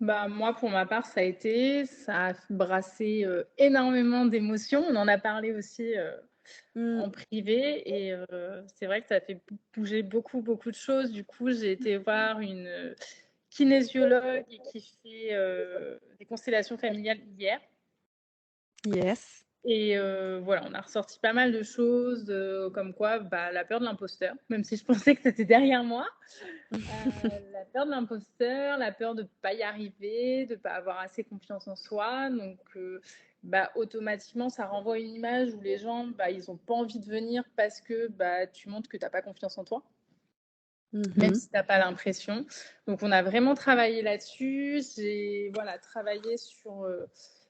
Bah, moi, pour ma part, ça a brassé, énormément d'émotions. On en a parlé aussi, Mmh. en privé et c'est vrai que ça fait bouger beaucoup, beaucoup de choses. Du coup, j'ai été voir une, kinésiologue qui fait, des constellations familiales hier. Yes. Et voilà, on a ressorti pas mal de choses, comme quoi, bah, la peur de l'imposteur, même si je pensais que c'était derrière moi. La peur de l'imposteur, la peur de pas y arriver, de pas avoir assez confiance en soi, donc bah, automatiquement, ça renvoie une image où les gens, bah, ils ont pas envie de venir parce que, bah, tu montres que tu as pas confiance en toi, même Mmh. si tu as pas l'impression. Donc on a vraiment travaillé là-dessus. J'ai, voilà, travaillé sur,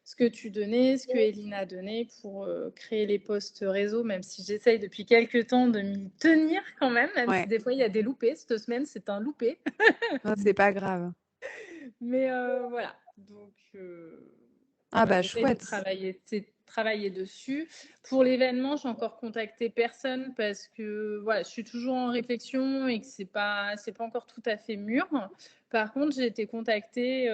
ce que tu donnais, ce que Eline a donné pour, créer les posts réseau, même si j'essaye depuis quelque temps de m'y tenir quand même si Ouais. des fois il y a des loupés. Cette semaine, c'est un loupé. Ah, c'est pas grave. Mais voilà, donc Ah voilà, bah, j'essaye de chouette. travailler dessus. Pour l'événement, j'ai encore contacté personne parce que, voilà, je suis toujours en réflexion et que c'est pas encore tout à fait mûr. Par contre, j'ai été contactée,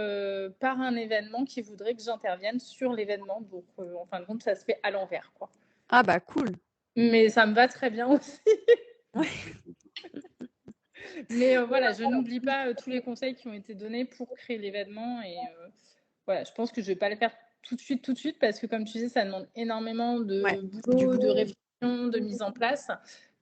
par un événement qui voudrait que j'intervienne sur l'événement, donc en fin de compte, ça se fait à l'envers, quoi. Ah bah, cool. Mais ça me va très bien aussi. Ouais. Mais voilà, je n'oublie pas, tous les conseils qui ont été donnés pour créer l'événement et voilà, je pense que je vais pas le faire tout de suite parce que comme tu dis, ça demande énormément Ouais, de du boulot, coup de réflexion, de mise en place.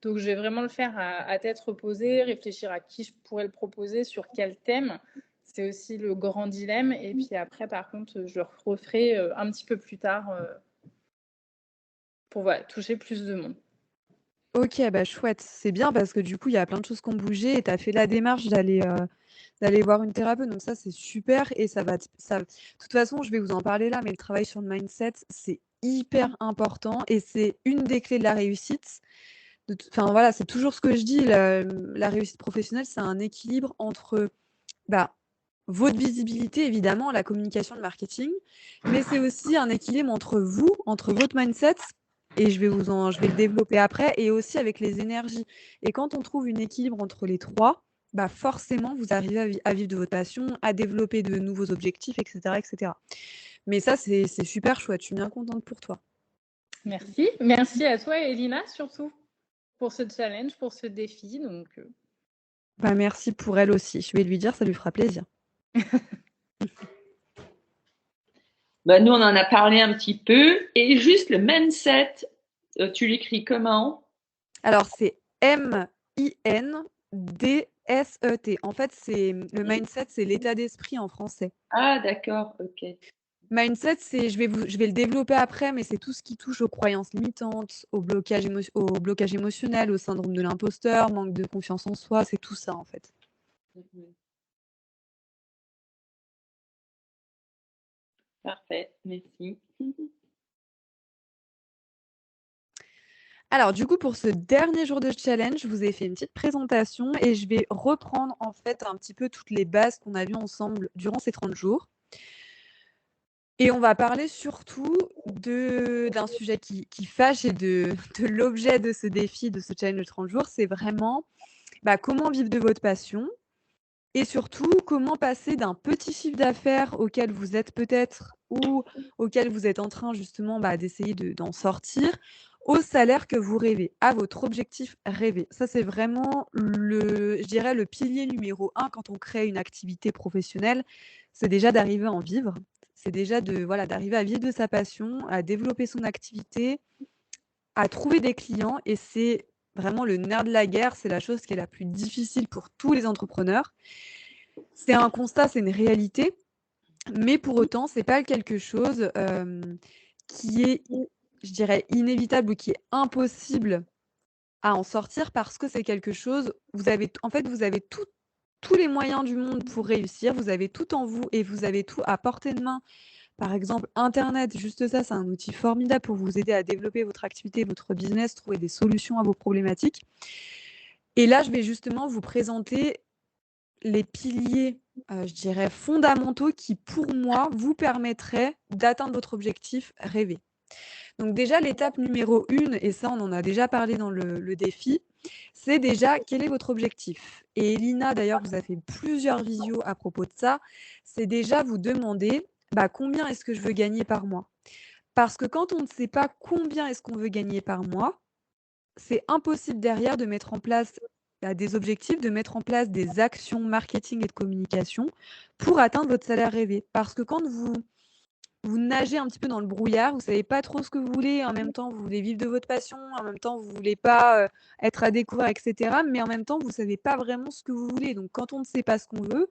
Donc je vais vraiment le faire à tête reposée, réfléchir à qui je pourrais le proposer, sur quel thème. C'est aussi le grand dilemme et puis après par contre, je le referai, un petit peu plus tard, pour voilà, toucher plus de monde. OK, bah, chouette. C'est bien parce que du coup, il y a plein de choses qui ont bougé et tu as fait la démarche d'aller voir une thérapeute, donc ça, c'est super et ça de toute façon, je vais vous en parler là, mais le travail sur le mindset, c'est hyper important et c'est une des clés de la réussite. Enfin, voilà, c'est toujours ce que je dis, la réussite professionnelle, c'est un équilibre entre, bah, votre visibilité évidemment, la communication, le marketing, mais c'est aussi un équilibre entre vous, entre votre mindset et je vais le développer après et aussi avec les énergies et quand on trouve un équilibre entre les 3, bah, forcément vous arrivez à vivre de votre passion, à développer de nouveaux objectifs et cetera et cetera. Mais ça, c'est super chouette, je suis bien contente pour toi. Merci. Merci à toi et Elina surtout pour ce challenge, pour ce défi donc Bah, merci pour elle aussi, je vais lui dire, ça lui fera plaisir. Bah, nous, on en a parlé un petit peu. Et juste le mindset, tu l'écris comment? Alors c'est Mindset. En fait, c'est le mindset, c'est l'état d'esprit en français. Ah, d'accord, ok. Mindset, c'est je vais le développer après, mais c'est tout ce qui touche aux croyances limitantes, au blocage émotionnel, au syndrome de l'imposteur, manque de confiance en soi, c'est tout ça, en fait. Mhm. Parfait, merci. Alors du coup, pour ce dernier jour de challenge, je vous ai fait une petite présentation et je vais reprendre, en fait, un petit peu toutes les bases qu'on a vues ensemble durant ces 30 jours. Et on va parler surtout d'un sujet qui fâche et de l'objet de ce défi, de ce challenge de 30 jours. C'est vraiment, bah, comment vivre de votre passion et surtout comment passer d'un petit chiffre d'affaires auquel vous êtes peut-être ou auquel vous êtes en train justement, bah, d'essayer d'en sortir, au salaire que vous rêvez, à votre objectif rêvé. Ça, c'est vraiment je dirais le pilier numéro un quand on crée une activité professionnelle, c'est déjà d'arriver à en vivre. C'est déjà voilà, d'arriver à vivre de sa passion, à développer son activité, à trouver des clients et c'est vraiment le nerf de la guerre, c'est la chose qui est la plus difficile pour tous les entrepreneurs. C'est un constat, c'est une réalité, mais pour autant, c'est pas quelque chose, qui est, je dirais, inévitable ou qui est impossible à en sortir parce que c'est quelque chose vous avez tous les moyens du monde pour réussir, vous avez tout en vous et vous avez tout à portée de main. Par exemple, internet, juste ça, c'est un outil formidable pour vous aider à développer votre activité, votre business, trouver des solutions à vos problématiques et là, je vais justement vous présenter les piliers, je dirais fondamentaux qui, pour moi, vous permettraient d'atteindre votre objectif rêvé. Donc déjà, l'étape numéro 1, et ça, on en a déjà parlé dans le défi, c'est déjà quel est votre objectif. Et Elina, d'ailleurs, vous a fait plusieurs visios à propos de ça. C'est déjà vous demander combien est-ce que je veux gagner par mois. Parce que quand on ne sait pas combien est-ce qu'on veut gagner par mois, c'est impossible derrière de mettre en place des objectifs, de mettre en place des actions marketing et de communication pour atteindre votre salaire rêvé. Parce que quand vous nagez un petit peu dans le brouillard, vous ne savez pas trop ce que vous voulez, en même temps vous voulez vivre de votre passion, en même temps vous ne voulez pas être à découvert, etc. Mais en même temps vous ne savez pas vraiment ce que vous voulez. Donc quand on ne sait pas ce qu'on veut,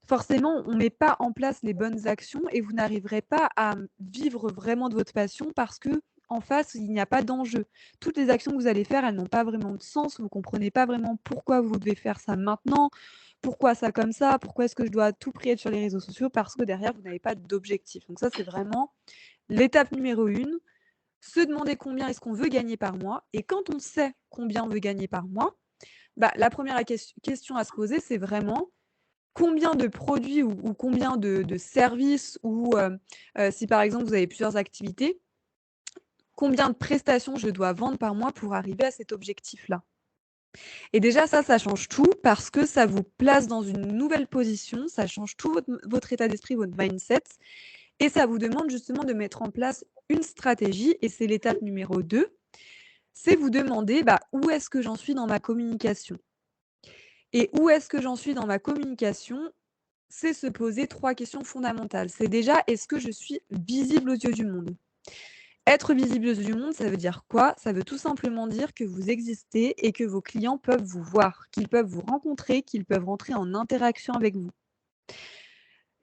forcément on ne met pas en place les bonnes actions et vous n'arriverez pas à vivre vraiment de votre passion parce que en face, il n'y a pas d'enjeu. Toutes les actions que vous allez faire, elles n'ont pas vraiment de sens. Vous ne comprenez pas vraiment pourquoi vous devez faire ça maintenant, pourquoi ça comme ça, pourquoi est-ce que je dois à tout prix être sur les réseaux sociaux, parce que derrière, vous n'avez pas d'objectif. Donc ça, c'est vraiment l'étape numéro 1, se demander combien est-ce qu'on veut gagner par mois. Et quand on sait combien on veut gagner par mois, la première question à se poser, c'est vraiment combien de produits ou combien de services ou si par exemple, vous avez plusieurs activités, combien de prestations je dois vendre par mois pour arriver à cet objectif-là. Et déjà, ça change tout parce que ça vous place dans une nouvelle position, ça change tout votre état d'esprit, votre mindset, et ça vous demande justement de mettre en place une stratégie, et c'est l'étape numéro 2, c'est vous demander où est-ce que j'en suis dans ma communication. Et où est-ce que j'en suis dans ma communication ? C'est se poser 3 questions fondamentales. C'est déjà, est-ce que je suis visible aux yeux du monde ? Être visible aux yeux du monde, ça veut dire quoi ? Ça veut tout simplement dire que vous existez et que vos clients peuvent vous voir, qu'ils peuvent vous rencontrer, qu'ils peuvent rentrer en interaction avec vous.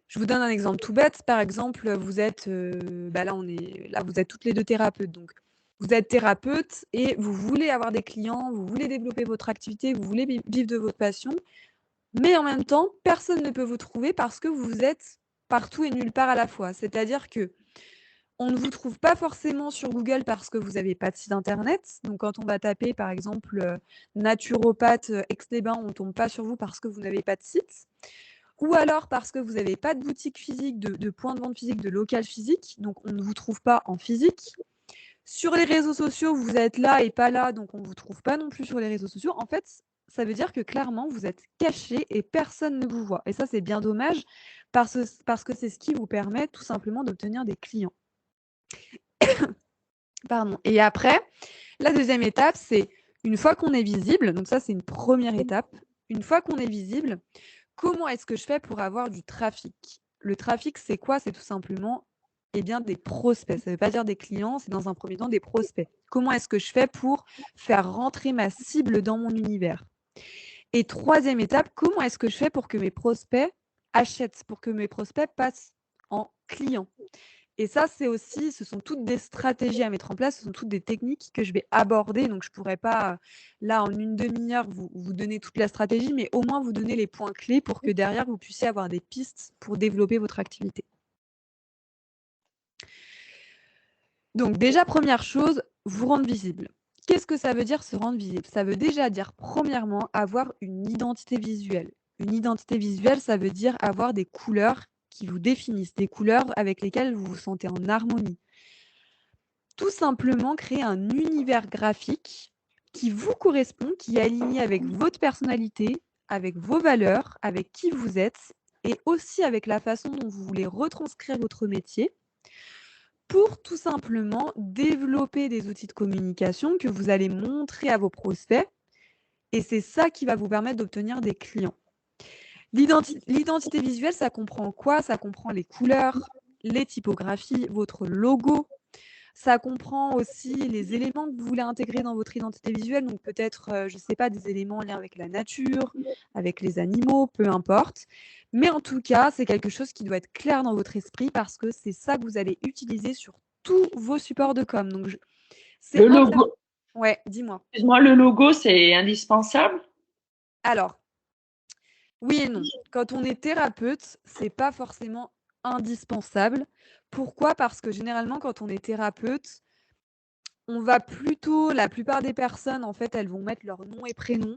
Je vous donne un exemple tout bête. Par exemple, vous êtes, vous êtes toutes les 2 thérapeutes. Donc, vous êtes thérapeute et vous voulez avoir des clients, vous voulez développer votre activité, vous voulez vivre de votre passion. Mais en même temps, personne ne peut vous trouver parce que vous êtes partout et nulle part à la fois. C'est-à-dire que on ne vous trouve pas forcément sur Google parce que vous n'avez pas de site internet. Donc, quand on va taper, par exemple, naturopathe Aix-les-Bains, on ne tombe pas sur vous parce que vous n'avez pas de site. Ou alors parce que vous n'avez pas de boutique physique, de point de vente physique, de local physique. Donc, on ne vous trouve pas en physique. Sur les réseaux sociaux, vous êtes là et pas là, donc on ne vous trouve pas non plus sur les réseaux sociaux. En fait, ça veut dire que clairement, vous êtes caché et personne ne vous voit. Et ça, c'est bien dommage parce que c'est ce qui vous permet tout simplement d'obtenir des clients. Pardon. Et après, la deuxième étape, c'est une fois qu'on est visible, donc ça, c'est une première étape. Une fois qu'on est visible, comment est-ce que je fais pour avoir du trafic ? Le trafic, c'est quoi ? C'est tout simplement des prospects. Ça ne veut pas dire des clients, c'est dans un premier temps des prospects. Comment est-ce que je fais pour faire rentrer ma cible dans mon univers ? Et troisième étape, comment est-ce que je fais pour que mes prospects achètent, pour que mes prospects passent en clients ? Et ça, ce sont toutes des stratégies à mettre en place, ce sont toutes des techniques que je vais aborder. Donc, je ne pourrais pas, là, en une demi-heure, vous donner toute la stratégie, mais au moins vous donner les points clés pour que derrière, vous puissiez avoir des pistes pour développer votre activité. Donc, déjà, première chose, vous rendre visible. Qu'est-ce que ça veut dire se rendre visible ? Ça veut déjà dire, premièrement, avoir une identité visuelle. Une identité visuelle, ça veut dire avoir des couleurs qui vous définissent, des couleurs avec lesquelles vous vous sentez en harmonie. Tout simplement créer un univers graphique qui vous correspond, qui est aligné avec votre personnalité, avec vos valeurs, avec qui vous êtes et aussi avec la façon dont vous voulez retranscrire votre métier pour tout simplement développer des outils de communication que vous allez montrer à vos prospects et c'est ça qui va vous permettre d'obtenir des clients. L'identité visuelle, ça comprend quoi ? Ça comprend les couleurs, les typographies, votre logo. Ça comprend aussi les éléments que vous voulez intégrer dans votre identité visuelle. Donc peut-être, je ne sais pas, des éléments en lien avec la nature, avec les animaux, peu importe. Mais en tout cas, c'est quelque chose qui doit être clair dans votre esprit parce que c'est ça que vous allez utiliser sur tous vos supports de com. Donc, le logo. Ouais, dis-moi. Excuse-moi, le logo, c'est indispensable ? Alors, oui et non. Quand on est thérapeute, c'est pas forcément indispensable. Pourquoi ? Parce que généralement, quand on est thérapeute, on va plutôt, la plupart des personnes, en fait, elles vont mettre leur nom et prénom.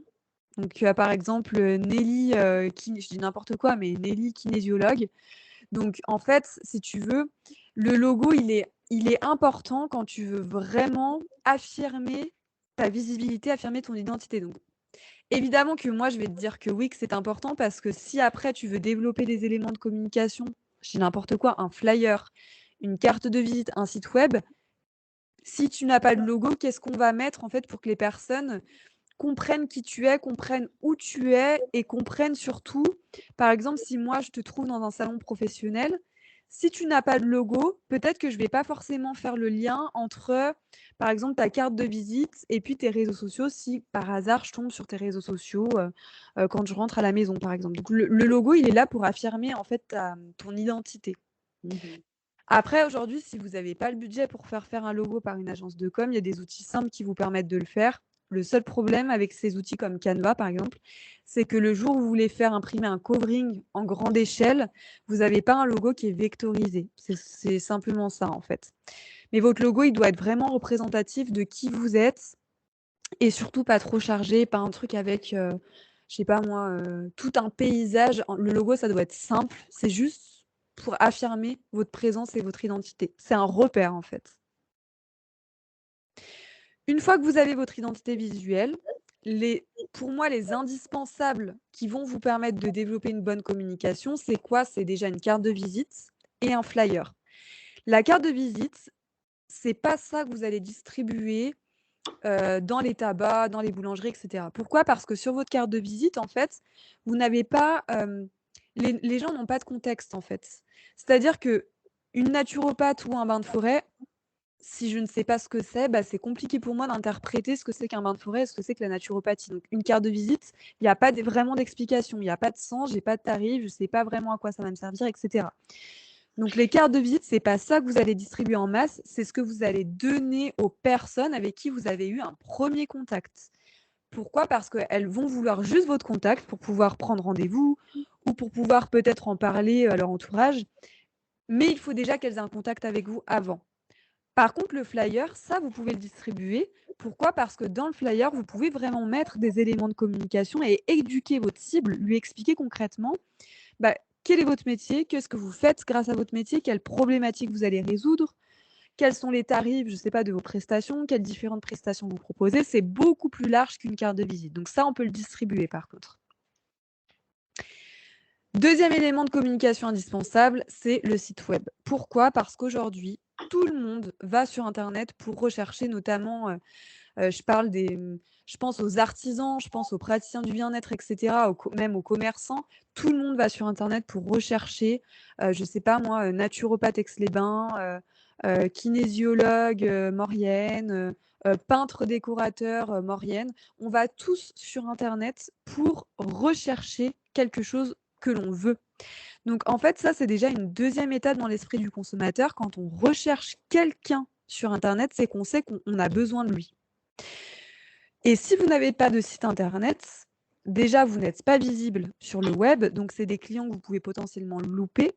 Donc, par exemple, Nelly, je dis n'importe quoi, mais Nelly, kinésiologue. Donc, en fait, si tu veux, le logo, il est il est important quand tu veux vraiment affirmer ta visibilité, affirmer ton identité. Donc, évidemment que moi, je vais te dire que oui, que c'est important parce que si après tu veux développer des éléments de communication, je dis n'importe quoi, un flyer, une carte de visite, un site web, si tu n'as pas de logo, qu'est-ce qu'on va mettre en fait pour que les personnes comprennent qui tu es, comprennent où tu es et comprennent surtout, par exemple, si moi je te trouve dans un salon professionnel, si tu n'as pas de logo, peut-être que je ne vais pas forcément faire le lien entre, par exemple, ta carte de visite et puis tes réseaux sociaux, si par hasard je tombe sur tes réseaux sociaux quand je rentre à la maison, par exemple. Donc le logo, il est là pour affirmer en fait ton identité. Mhm. Après, aujourd'hui, si vous n'avez pas le budget pour faire un logo par une agence de com, il y a des outils simples qui vous permettent de le faire. Le seul problème avec ces outils comme Canva, par exemple, c'est que le jour où vous voulez faire imprimer un covering en grande échelle, vous n'avez pas un logo qui est vectorisé. C'est simplement ça, en fait. Mais votre logo, il doit être vraiment représentatif de qui vous êtes et surtout pas trop chargé, pas un truc avec, je sais pas moi, tout un paysage. Le logo, ça doit être simple. C'est juste pour affirmer votre présence et votre identité. C'est un repère, en fait. Une fois que vous avez votre identité visuelle, pour moi, les indispensables qui vont vous permettre de développer une bonne communication, c'est quoi? C'est déjà une carte de visite et un flyer. La carte de visite, c'est pas ça que vous allez distribuer dans les tabacs, dans les boulangeries, et cetera. Pourquoi? Parce que sur votre carte de visite, en fait, vous n'avez pas, les gens n'ont pas de contexte, en fait. C'est-à-dire qu'une naturopathe ou un bain de forêt, si je ne sais pas ce que c'est, bah, c'est compliqué pour moi d'interpréter ce que c'est qu'un bain de forêt et ce que c'est que la naturopathie. Donc une carte de visite, il y a pas vraiment d'explication, il y a pas de sens, j'ai pas de tarif, je sais pas vraiment à quoi ça va me servir, et cetera. Donc les cartes de visite, c'est pas ça que vous allez distribuer en masse, c'est ce que vous allez donner aux personnes avec qui vous avez eu un premier contact. Pourquoi? Parce qu'elles vont vouloir juste votre contact pour pouvoir prendre rendez-vous ou pour pouvoir peut-être en parler à leur entourage, mais il faut déjà qu'elles aient un contact avec vous avant. Par contre, le flyer, ça, vous pouvez le distribuer. Pourquoi? Parce que dans le flyer, vous pouvez vraiment mettre des éléments de communication et éduquer votre cible, lui expliquer concrètement bah, quel est votre métier, qu'est-ce que vous faites grâce à votre métier, quelles problématiques vous allez résoudre, quels sont les tarifs, je ne sais pas, de vos prestations, quelles différentes prestations vous proposez. C'est beaucoup plus large qu'une carte de visite. Donc ça, on peut le distribuer par contre. Deuxième élément de communication indispensable, c'est le site web. Pourquoi? Parce qu'aujourd'hui, tout le monde va sur Internet pour rechercher notamment, je pense aux artisans, je pense aux praticiens du bien-être, etc., même aux commerçants. Tout le monde va sur Internet pour rechercher, je ne sais pas moi, naturopathe Aix-les-Bains, kinésiologue Maurienne, peintre décorateur Maurienne. On va tous sur Internet pour rechercher quelque chose que l'on veut. Donc en fait, ça, c'est déjà une deuxième étape dans l'esprit du consommateur. Quand on recherche quelqu'un sur Internet, c'est qu'on sait qu'on a besoin de lui. Et si vous n'avez pas de site Internet, déjà, vous n'êtes pas visible sur le web. Donc, c'est des clients que vous pouvez potentiellement louper.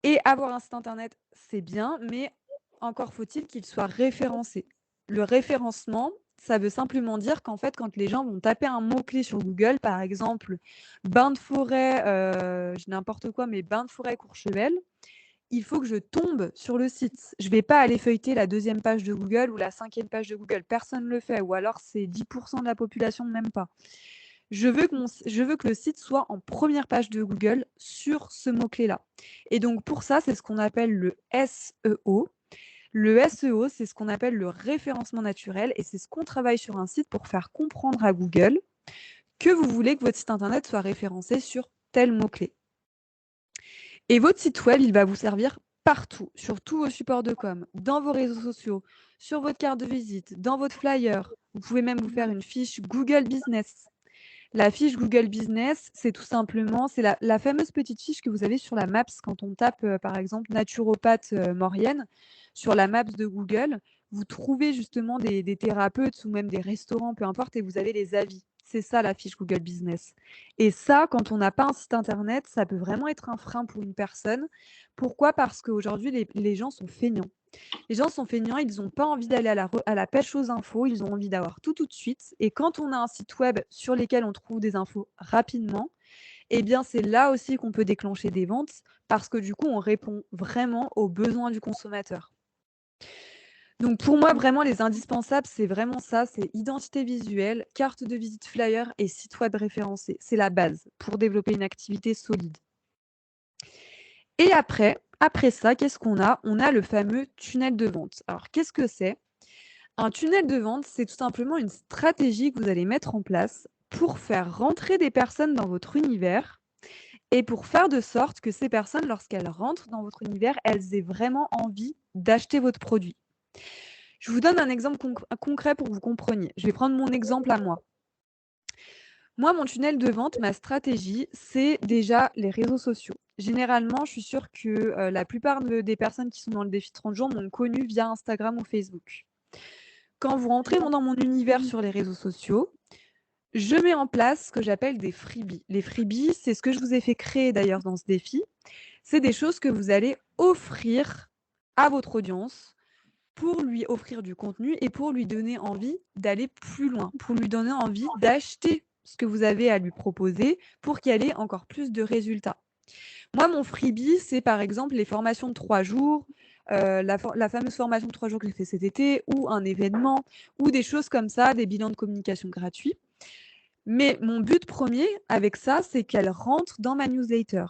Et avoir un site Internet, c'est bien, mais encore faut-il qu'il soit référencé. Le référencement, ça veut simplement dire qu'en fait, quand les gens vont taper un mot-clé sur Google, par exemple, bain de forêt, n'importe quoi, mais bain de forêt Courchevel, il faut que je tombe sur le site. Je ne vais pas aller feuilleter la 2e page de Google ou la 5e page de Google. Personne ne le fait, ou alors c'est 10% de la population, même pas. Je veux que le site soit en première page de Google sur ce mot-clé-là. Et donc pour ça, c'est ce qu'on appelle le SEO. Le SEO, c'est ce qu'on appelle le référencement naturel et c'est ce qu'on travaille sur un site pour faire comprendre à Google que vous voulez que votre site Internet soit référencé sur tel mot-clé. Et votre site web, il va vous servir partout, sur tous vos supports de com, dans vos réseaux sociaux, sur votre carte de visite, dans votre flyer. Vous pouvez même vous faire une fiche Google Business. La fiche Google Business, c'est tout simplement, c'est la fameuse petite fiche que vous avez sur la Maps quand on tape, par exemple, naturopathe Maurienne. Sur la Maps de Google, vous trouvez justement des thérapeutes ou même des restaurants, peu importe, et vous avez les avis. C'est ça la fiche Google Business. Et ça, quand on n'a pas un site Internet, ça peut vraiment être un frein pour une personne. Pourquoi? Parce qu'aujourd'hui, les gens sont feignants. Les gens sont feignants, ils n'ont pas envie d'aller à la pêche aux infos, ils ont envie d'avoir tout de suite. Et quand on a un site web sur lequel on trouve des infos rapidement, eh bien c'est là aussi qu'on peut déclencher des ventes parce que du coup, on répond vraiment aux besoins du consommateur. Donc pour moi, vraiment, les indispensables, c'est vraiment ça, c'est identité visuelle, carte de visite flyer et site web référencé. C'est la base pour développer une activité solide. Et après ça, qu'est-ce qu'on a? On a le fameux tunnel de vente. Alors, qu'est-ce que c'est? Un tunnel de vente, c'est tout simplement une stratégie que vous allez mettre en place pour faire rentrer des personnes dans votre univers et pour faire de sorte que ces personnes, lorsqu'elles rentrent dans votre univers, elles aient vraiment envie d'acheter votre produit. Je vous donne un exemple concret pour que vous compreniez. Je vais prendre mon exemple à moi. Moi, mon tunnel de vente, ma stratégie, c'est déjà les réseaux sociaux. Généralement, je suis sûre que la plupart des personnes qui sont dans le défi 30 jours m'ont connue via Instagram ou Facebook. Quand vous rentrez dans mon univers sur les réseaux sociaux, je mets en place ce que j'appelle des freebies. Les freebies, c'est ce que je vous ai fait créer d'ailleurs dans ce défi. C'est des choses que vous allez offrir à votre audience pour lui offrir du contenu et pour lui donner envie d'aller plus loin, pour lui donner envie d'acheter ce que vous avez à lui proposer pour qu'il y ait encore plus de résultats. Moi, mon freebie, c'est par exemple les formations de 3 jours, la fameuse formation de 3 jours que j'ai fait cet été, ou un événement, ou des choses comme ça, des bilans de communication gratuits. Mais mon but premier avec ça, c'est qu'elles rentrent dans ma newsletter.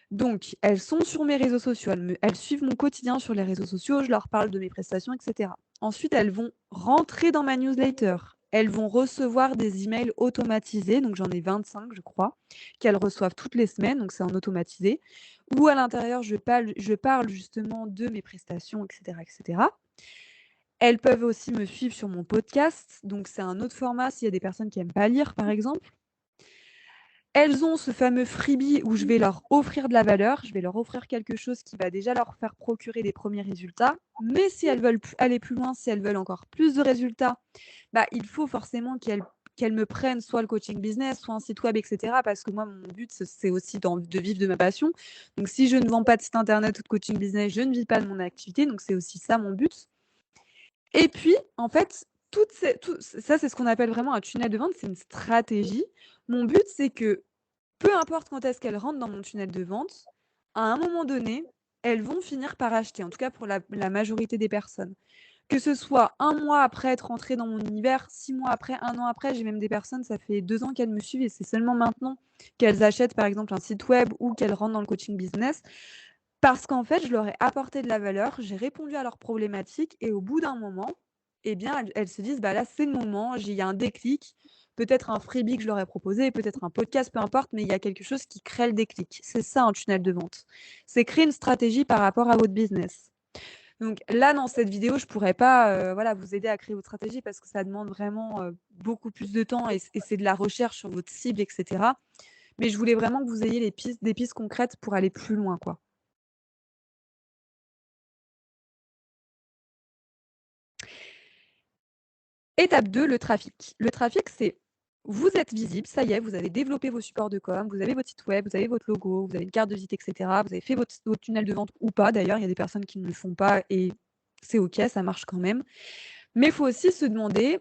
Donc, elles sont sur mes réseaux sociaux, elles suivent mon quotidien sur les réseaux sociaux, je leur parle de mes prestations, etc. Ensuite, elles vont rentrer dans ma newsletter. Elles vont recevoir des emails automatisés, donc j'en ai 25, je crois, qu'elles reçoivent toutes les semaines, donc c'est en automatisé, où à l'intérieur, je parle justement de mes prestations, etc., etc. Elles peuvent aussi me suivre sur mon podcast, donc c'est un autre format s'il y a des personnes qui n'aiment pas lire, par exemple. Elles ont ce fameux freebie où je vais leur offrir de la valeur, je vais leur offrir quelque chose qui va déjà leur faire procurer des premiers résultats. Mais si elles veulent aller plus loin, si elles veulent encore plus de résultats, il faut forcément qu'elles me prennent soit le coaching business, soit un site web, etc. Parce que moi, mon but, c'est aussi de vivre de ma passion. Donc, si je ne vends pas de site internet ou de coaching business, je ne vis pas de mon activité. Donc, c'est aussi ça mon but. Et puis, en fait, ça, c'est ce qu'on appelle vraiment un tunnel de vente, c'est une stratégie. Mon but, c'est que peu importe quand est-ce qu'elles rentrent dans mon tunnel de vente, à un moment donné, elles vont finir par acheter, en tout cas pour la majorité des personnes. Que ce soit 1 mois après être rentrées dans mon univers, 6 mois après, 1 an après, j'ai même des personnes, ça fait 2 ans qu'elles me suivent et c'est seulement maintenant qu'elles achètent par exemple un site web ou qu'elles rentrent dans le coaching business. Parce qu'en fait, je leur ai apporté de la valeur, j'ai répondu à leurs problématiques et au bout d'un moment, eh bien, elles se disent, là, c'est le moment, il y a un déclic, peut-être un freebie que je leur ai proposé, peut-être un podcast, peu importe, mais il y a quelque chose qui crée le déclic. C'est ça un tunnel de vente. C'est créer une stratégie par rapport à votre business. Donc là, dans cette vidéo, je ne pourrais pas vous aider à créer votre stratégie parce que ça demande vraiment beaucoup plus de temps et c'est de la recherche sur votre cible, etc. Mais je voulais vraiment que vous ayez des pistes concrètes pour aller plus loin, quoi. Étape 2, le trafic. Le trafic, c'est vous êtes visible, ça y est, vous avez développé vos supports de com, vous avez votre site web, vous avez votre logo, vous avez une carte de visite, etc. Vous avez fait votre tunnel de vente ou pas. D'ailleurs, il y a des personnes qui ne le font pas et c'est OK, ça marche quand même. Mais il faut aussi se demander,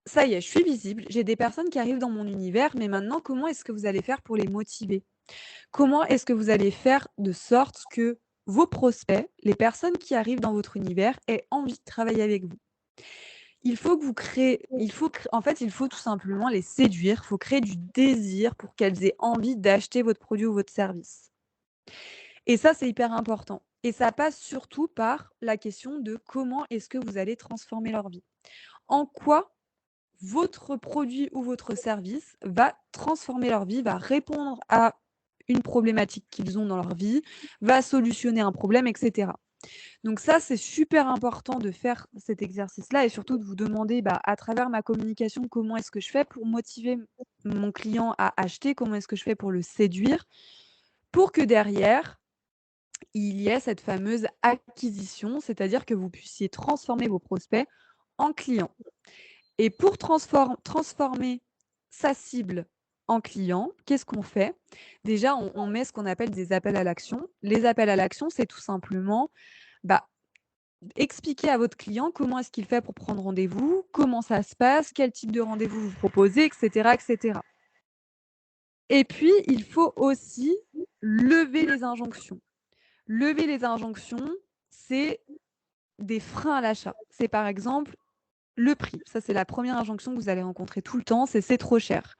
ça y est, je suis visible, j'ai des personnes qui arrivent dans mon univers, mais maintenant, comment est-ce que vous allez faire pour les motiver? Comment est-ce que vous allez faire de sorte que vos prospects, les personnes qui arrivent dans votre univers, aient envie de travailler avec vous? Il faut que vous créez, en fait, il faut tout simplement les séduire, il faut créer du désir pour qu'elles aient envie d'acheter votre produit ou votre service. Et ça, c'est hyper important. Et ça passe surtout par la question de comment est-ce que vous allez transformer leur vie. En quoi votre produit ou votre service va transformer leur vie, va répondre à une problématique qu'ils ont dans leur vie, va solutionner un problème, etc. Donc ça, c'est super important de faire cet exercice-là et surtout de vous demander, à travers ma communication, comment est-ce que je fais pour motiver mon client à acheter, comment est-ce que je fais pour le séduire, pour que derrière, il y ait cette fameuse acquisition, c'est-à-dire que vous puissiez transformer vos prospects en clients. Et pour transformer sa cible en client, qu'est-ce qu'on fait? Déjà, on met ce qu'on appelle des appels à l'action. Les appels à l'action, c'est tout simplement expliquer à votre client comment est-ce qu'il fait pour prendre rendez-vous, comment ça se passe, quel type de rendez-vous vous proposez, etc., etc. Et puis, il faut aussi lever les injonctions. Lever les injonctions, c'est des freins à l'achat. C'est par exemple le prix. Ça, c'est la première injonction que vous allez rencontrer tout le temps, c'est trop cher.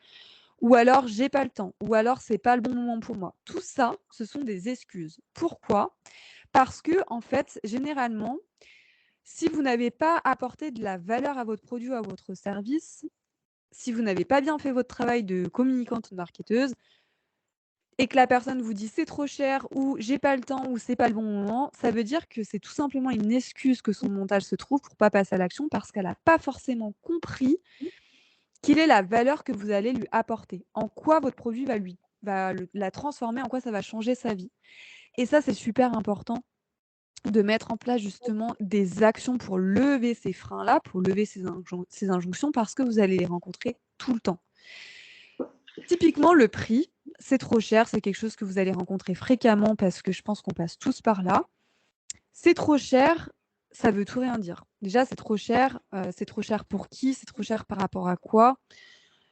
Ou alors j'ai pas le temps. Ou alors c'est pas le bon moment pour moi. Tout ça, ce sont des excuses. Pourquoi? Parce que, en fait, généralement, si vous n'avez pas apporté de la valeur à votre produit ou à votre service, si vous n'avez pas bien fait votre travail de communicante ou de marketeuse, et que la personne vous dit c'est trop cher ou j'ai pas le temps ou c'est pas le bon moment, ça veut dire que c'est tout simplement une excuse que son montage se trouve pour pas passer à l'action parce qu'elle n'a pas forcément compris quelle est la valeur que vous allez lui apporter, en quoi votre produit la transformer, en quoi ça va changer sa vie. Et ça, c'est super important de mettre en place justement des actions pour lever ces freins-là, pour lever ces injonctions, parce que vous allez les rencontrer tout le temps. Typiquement, le prix, c'est trop cher, c'est quelque chose que vous allez rencontrer fréquemment parce que je pense qu'on passe tous par là. C'est trop cher, ça veut tout rien dire. Déjà, c'est trop cher pour qui? C'est trop cher par rapport à quoi?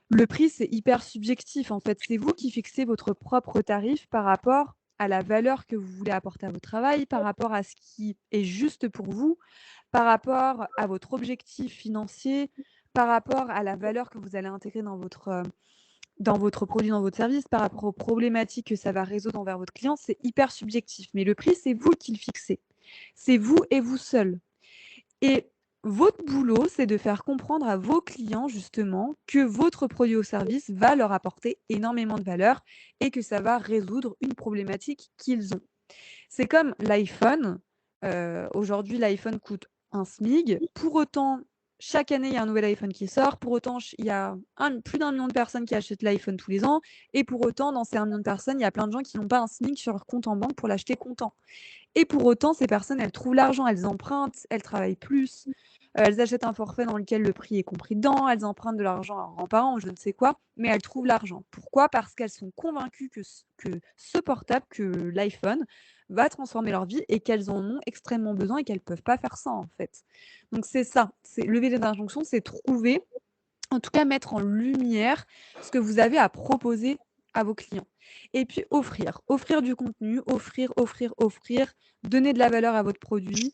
Le prix, c'est hyper subjectif. En fait, c'est vous qui fixez votre propre tarif par rapport à la valeur que vous voulez apporter à votre travail, par rapport à ce qui est juste pour vous, par rapport à votre objectif financier, par rapport à la valeur que vous allez intégrer dans votre produit, dans votre service, par rapport aux problématiques que ça va résoudre envers votre client. C'est hyper subjectif. Mais le prix, c'est vous qui le fixez. C'est vous et vous seul. Et votre boulot, c'est de faire comprendre à vos clients justement que votre produit ou service va leur apporter énormément de valeur et que ça va résoudre une problématique qu'ils ont. C'est comme l'iPhone. Aujourd'hui, l'iPhone coûte un SMIG. Pour autant, chaque année, il y a un nouvel iPhone qui sort. Pour autant, il y a plus d'1 million de personnes qui achètent l'iPhone tous les ans. Et pour autant, dans ces 1 million de personnes, il y a plein de gens qui n'ont pas un SMIG sur leur compte en banque pour l'acheter comptant. Et pour autant, ces personnes, elles trouvent l'argent, elles empruntent, elles travaillent plus, elles achètent un forfait dans lequel le prix est compris dedans, elles empruntent de l'argent à leurs grands-parents ou je ne sais quoi, mais elles trouvent l'argent. Pourquoi? Parce qu'elles sont convaincues que ce portable, que l'iPhone, va transformer leur vie et qu'elles en ont extrêmement besoin et qu'elles ne peuvent pas faire sans, en fait. Donc c'est ça, c'est lever les injonctions, c'est trouver, en tout cas mettre en lumière ce que vous avez à proposer à vos clients. Et puis offrir du contenu, offrir, donner de la valeur à votre produit,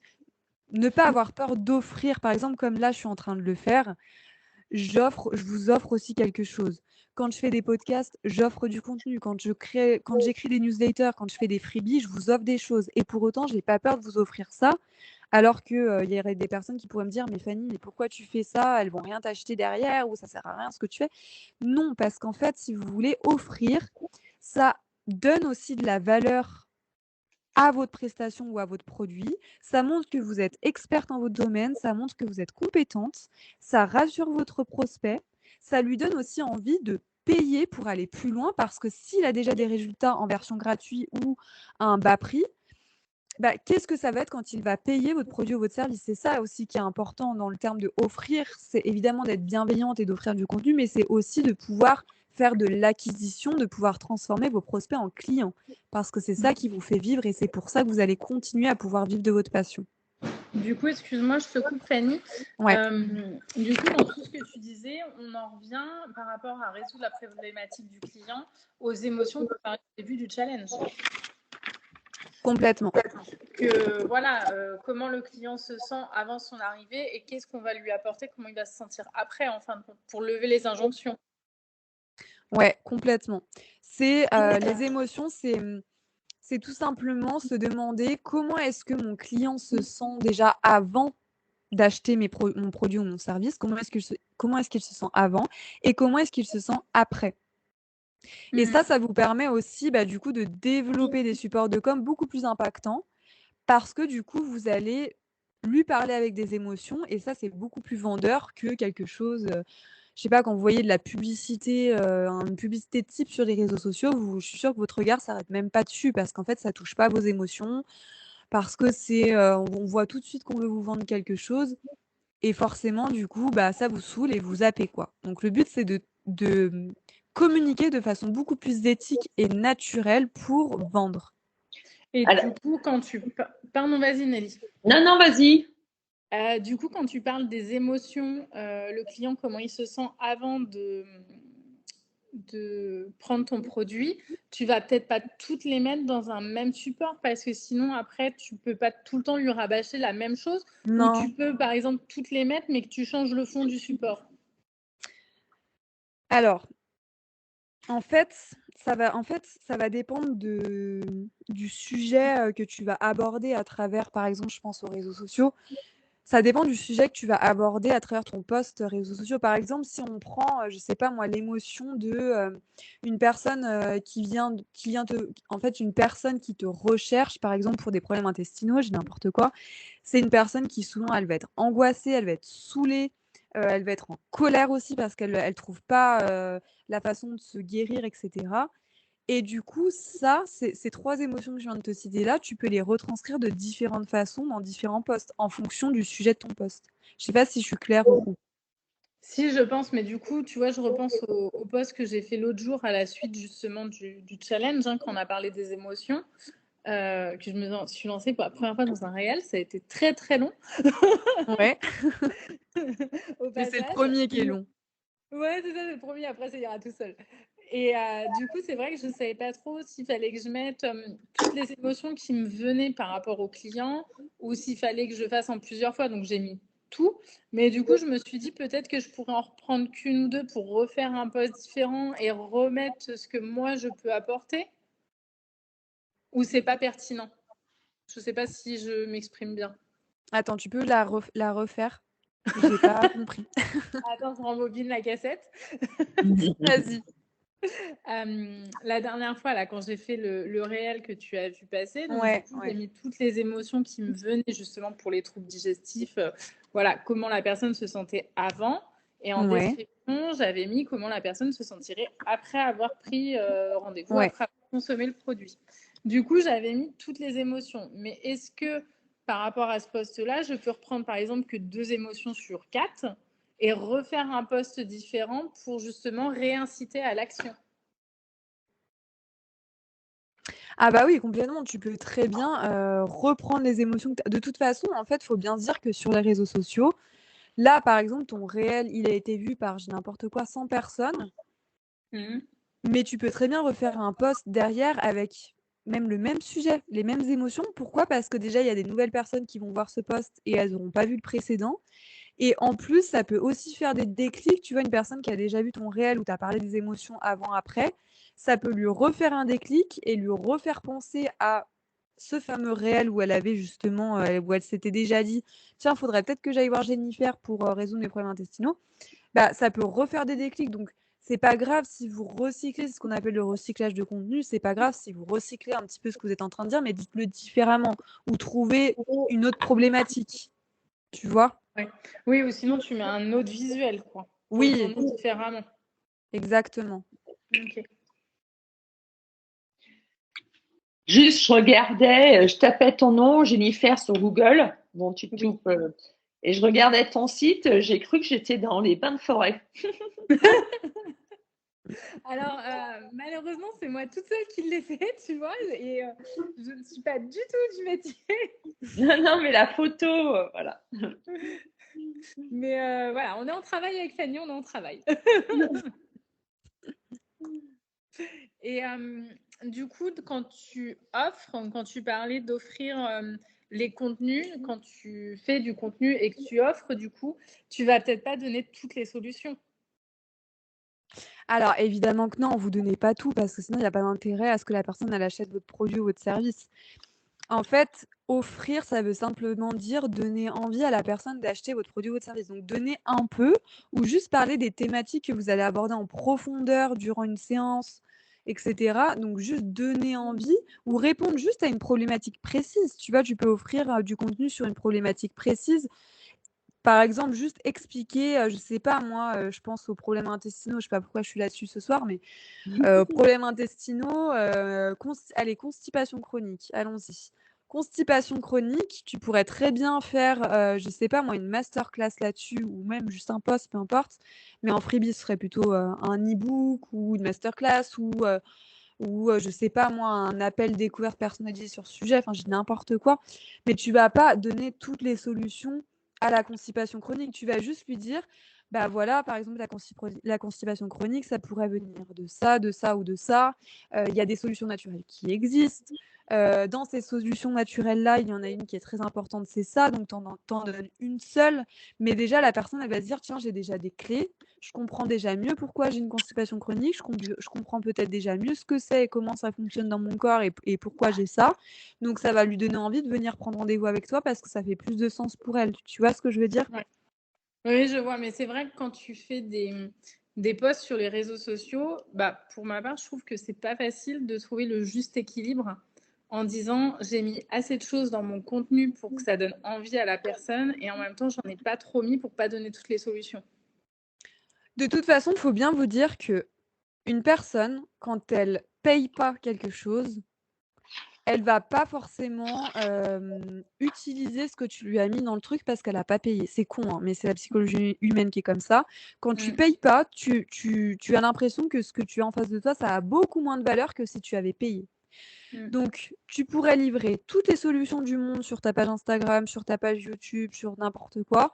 ne pas avoir peur d'offrir, par exemple, comme là, je suis en train de le faire, je vous offre aussi quelque chose. Quand je fais des podcasts, j'offre du contenu. Quand j'écris des newsletters, quand je fais des freebies, je vous offre des choses. Et pour autant, je n'ai pas peur de vous offrir ça, alors qu'il y aurait des personnes qui pourraient me dire, mais Fanny, mais pourquoi tu fais ça? Elles vont rien t'acheter derrière ou ça sert à rien ce que tu fais. Non, parce qu'en fait, si vous voulez offrir, ça donne aussi de la valeur à votre prestation ou à votre produit. Ça montre que vous êtes experte en votre domaine, ça montre que vous êtes compétente, ça rassure votre prospect, ça lui donne aussi envie de payer pour aller plus loin parce que s'il a déjà des résultats en version gratuite ou à un bas prix, qu'est-ce que ça va être quand il va payer votre produit ou votre service? C'est ça aussi qui est important dans le terme de offrir. C'est évidemment d'être bienveillante et d'offrir du contenu, mais c'est aussi de pouvoir faire de l'acquisition, de pouvoir transformer vos prospects en clients. Parce que c'est ça qui vous fait vivre et c'est pour ça que vous allez continuer à pouvoir vivre de votre passion. Du coup, excuse-moi, je te coupe, Fanny. Ouais. Du coup, dans tout ce que tu disais, on en revient par rapport à résoudre la problématique du client aux émotions qu'on parlait au début du challenge. Complètement. Que voilà, comment le client se sent avant son arrivée et qu'est-ce qu'on va lui apporter, comment il va se sentir après, en fin de compte, pour lever les injonctions. Ouais, complètement. C'est les émotions, c'est tout simplement se demander comment est-ce que mon client se sent déjà avant d'acheter mon produit ou mon service, comment est-ce qu'il se sent avant et comment est-ce qu'il se sent après. Et ça vous permet aussi du coup de développer des supports de com beaucoup plus impactants parce que du coup, vous allez lui parler avec des émotions et ça, c'est beaucoup plus vendeur que quelque chose, je sais pas, quand vous voyez de la publicité, une publicité de type sur les réseaux sociaux, je suis sûre que votre regard s'arrête même pas dessus parce qu'en fait, ça touche pas vos émotions, parce que on voit tout de suite qu'on veut vous vendre quelque chose et forcément, du coup, ça vous saoule et vous zappez, quoi. Donc le but, c'est de communiquer de façon beaucoup plus éthique et naturelle pour vendre. Et du coup, quand tu... Pardon, vas-y, Nelly. Non, vas-y. Du coup, quand tu parles des émotions, le client, comment il se sent avant de prendre ton produit, tu vas peut-être pas toutes les mettre dans un même support parce que sinon après tu peux pas tout le temps lui rabâcher la même chose ou tu Non. peux par exemple toutes les mettre mais que tu changes le fond du support. Alors, ça va dépendre du sujet, que tu vas aborder à travers, par exemple, je pense aux réseaux sociaux. Ça dépend du sujet que tu vas aborder à travers ton post, réseaux sociaux. Par exemple, si on prend, je sais pas moi, l'émotion de, une personne, une personne qui te recherche, par exemple, pour des problèmes intestinaux, je dis n'importe quoi. C'est une personne qui souvent, elle va être angoissée, elle va être saoulée, elle va être en colère aussi parce qu'elle trouve pas, la façon de se guérir et cetera. Et du coup, ça, ces 3 émotions que je viens de te citer là, tu peux les retranscrire de différentes façons dans différents posts, en fonction du sujet de ton post. Je sais pas si je suis claire ou Si, je pense, mais du coup, tu vois, je repense au post que j'ai fait l'autre jour à la suite justement du challenge, quand on a parlé des émotions, que je me suis lancée pour la première fois dans un réel. Ça a été très, très long ouais, au mais c'est le passage. premier qui est long. Ouais, c'est ça, c'est le premier. Après, ça ira tout seul. Et du coup, c'est vrai que je ne savais pas trop s'il fallait que je mette toutes les émotions qui me venaient par rapport au client ou s'il fallait que je fasse en plusieurs fois. Donc, j'ai mis tout. Mais du coup, je me suis dit peut-être que je pourrais en reprendre qu'une ou deux pour refaire un post différent et remettre ce que moi, je peux apporter. Ou c'est pas pertinent. Je ne sais pas si je m'exprime bien. Attends, tu peux la refaire? J'ai pas compris. Attends, je rembobine la cassette. Vas-y. La dernière fois, là, quand j'ai fait le réel que tu as vu passer, donc du Ouais, coup, j'ai ouais. mis toutes les émotions qui me venaient justement pour les troubles digestifs, voilà, comment la personne se sentait avant. Et en Ouais, description, j'avais mis comment la personne se sentirait après avoir pris rendez-vous, ouais. après avoir consommé le produit. Du coup, j'avais mis toutes les émotions. Mais est-ce que par rapport à ce poste-là, je peux reprendre par exemple que 2 émotions sur 4 et refaire un poste différent pour justement réinciter à l'action? Ah bah oui, complètement, tu peux très bien, reprendre les émotions que tu de toute façon, en fait, faut bien se dire que sur les réseaux sociaux, là, par exemple, ton réel, il a été vu par, je dis n'importe quoi, 100 personnes. Mmh. Mais tu peux très bien refaire un post derrière avec même le même sujet, les mêmes émotions. Pourquoi? Parce que déjà, il y a des nouvelles personnes qui vont voir ce post et elles n'auront pas vu le précédent. Et en plus, ça peut aussi faire des déclics. Tu vois, une personne qui a déjà vu ton réel où tu as parlé des émotions avant, après, ça peut lui refaire un déclic et lui refaire penser à ce fameux réel où elle avait justement, où elle s'était déjà dit, tiens, il faudrait peut-être que j'aille voir Jennifer pour résoudre mes problèmes intestinaux. Bah, ça peut refaire des déclics. Donc, c'est pas grave si vous recyclez, c'est ce qu'on appelle le recyclage de contenu. C'est pas grave si vous recyclez un petit peu ce que vous êtes en train de dire, mais dites-le différemment ou trouvez une autre problématique. Tu vois? Ouais. Oui, ou sinon tu mets un autre visuel, quoi, pour le Oui, tourner différemment. exactement. OK. Juste, je regardais, je tapais ton nom, Jennifer, sur Google. Bon, tu te Oui. loupes. Et je regardais ton site, j'ai cru que j'étais dans les bains de forêt. Alors, malheureusement, c'est moi toute seule qui l'ai fait, tu vois? Et je ne suis pas du tout du métier. Non, non, mais la photo, voilà. Mais voilà, on est en travail avec Fanny, on est en travail. Et du coup, quand tu offres, quand tu parlais d'offrir, les contenus, quand tu fais du contenu et que tu offres, du coup, tu vas peut-être pas donner toutes les solutions? Alors évidemment que non, vous donnez pas tout parce que sinon il y a pas d'intérêt à ce que la personne elle achète votre produit ou votre service. En fait, offrir, ça veut simplement dire donner envie à la personne d'acheter votre produit ou votre service. Donc donner un peu ou juste parler des thématiques que vous allez aborder en profondeur durant une séance, et cetera. Donc juste donner envie ou répondre juste à une problématique précise. Tu vois, tu peux offrir, du contenu sur une problématique précise. Par exemple, juste expliquer, je sais pas moi, je pense aux problèmes intestinaux, je sais pas pourquoi je suis là-dessus ce soir, mais problèmes intestinaux, constipation chronique, allons-y. Constipation chronique, tu pourrais très bien faire, je sais pas moi, une masterclass là-dessus ou même juste un post, peu importe. Mais en freebie, ce serait plutôt, un e-book ou une masterclass ou je sais pas moi, un appel découverte personnalisé sur ce sujet, enfin, je dis n'importe quoi. Mais tu vas pas donner toutes les solutions à la constipation chronique. Tu vas juste lui dire: bah voilà, par exemple, la constipation chronique, ça pourrait venir de ça ou de ça. Il y a des solutions naturelles qui existent. Dans ces solutions naturelles-là, il y en a une qui est très importante, c'est ça, donc t'en donnes une seule. Mais déjà, la personne, elle va se dire, tiens, j'ai déjà des clés, je comprends déjà mieux pourquoi j'ai une constipation chronique, je comprends peut-être déjà mieux ce que c'est et comment ça fonctionne dans mon corps et pourquoi j'ai ça. Donc, ça va lui donner envie de venir prendre rendez-vous avec toi parce que ça fait plus de sens pour elle. Tu vois ce que je veux dire? Ouais. Oui, je vois, mais c'est vrai que quand tu fais des posts sur les réseaux sociaux, bah, pour ma part, je trouve que c'est pas facile de trouver le juste équilibre en disant j'ai mis assez de choses dans mon contenu pour que ça donne envie à la personne et en même temps, j'en ai pas trop mis pour pas donner toutes les solutions. De toute façon, il faut bien vous dire que une personne, quand elle paye pas quelque chose, elle va pas forcément, utiliser ce que tu lui as mis dans le truc parce qu'elle a pas payé. C'est con, hein, mais c'est la psychologie humaine qui est comme ça. Quand tu Mm. payes pas, tu as l'impression que ce que tu as en face de toi, ça a beaucoup moins de valeur que si tu avais payé. Mm. Donc tu pourrais livrer toutes les solutions du monde sur ta page Instagram, sur ta page YouTube, sur n'importe quoi.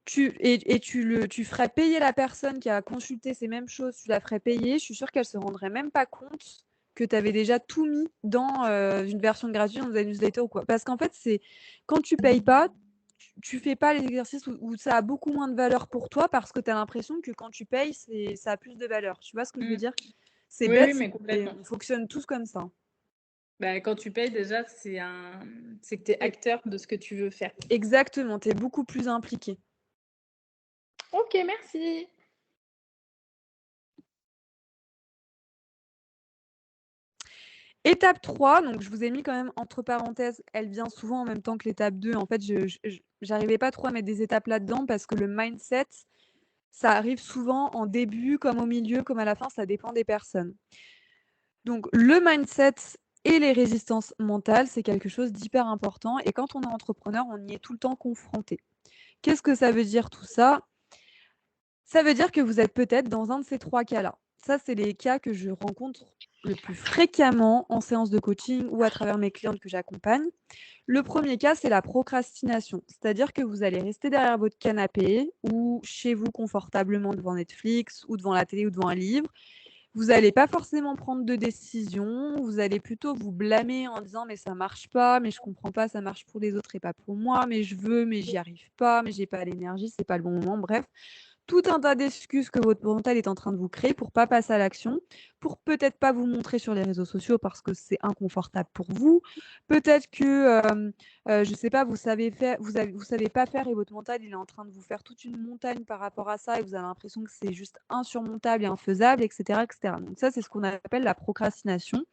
Tu ferais payer la personne qui a consulté ces mêmes choses, tu la ferais payer. Je suis sûre qu'elle se rendrait même pas compte que tu avais déjà tout mis dans une version gratuite, dans une newsletter ou quoi. Parce qu'en fait, c'est quand tu payes pas, tu fais pas les exercices où ça a beaucoup moins de valeur pour toi parce que tu as l'impression que quand tu payes, ça a plus de valeur. Tu vois ce que je veux Mm. dire? C'est Oui, bête, oui, mais complètement. on fonctionne tous comme ça. Bah, quand tu payes, déjà, c'est que tu es Et acteur de ce que tu veux faire. exactement, tu es beaucoup plus impliqué. Ok, merci. Étape 3, donc je vous ai mis quand même entre parenthèses, elle vient souvent en même temps que l'étape 2. En fait, j'arrivais pas trop à mettre des étapes là-dedans parce que le mindset, ça arrive souvent en début, comme au milieu, comme à la fin, ça dépend des personnes. Donc le mindset et les résistances mentales, c'est quelque chose d'hyper important et quand on est entrepreneur, on y est tout le temps confronté. Qu'est-ce que ça veut dire tout ça? Ça veut dire que vous êtes peut-être dans un de ces 3 cas-là. Ça, c'est les cas que je rencontre le plus fréquemment en séance de coaching ou à travers mes clientes que j'accompagne. Le premier cas, c'est la procrastination. C'est-à-dire que vous allez rester derrière votre canapé ou chez vous confortablement devant Netflix ou devant la télé ou devant un livre. Vous n'allez pas forcément prendre de décision. Vous allez plutôt vous blâmer en disant mais ça marche pas, mais je comprends pas, ça marche pour les autres et pas pour moi, mais je veux, mais j'y arrive pas, mais j'ai pas l'énergie, c'est pas le bon moment. Bref, tout un tas d'excuses que votre mental est en train de vous créer pour pas passer à l'action, pour peut-être pas vous montrer sur les réseaux sociaux parce que c'est inconfortable pour vous. Peut-être que, je sais pas, vous savez pas faire et votre mental, il est en train de vous faire toute une montagne par rapport à ça et vous avez l'impression que c'est juste insurmontable et infaisable, et cetera, et cetera. Donc ça, c'est ce qu'on appelle la procrastination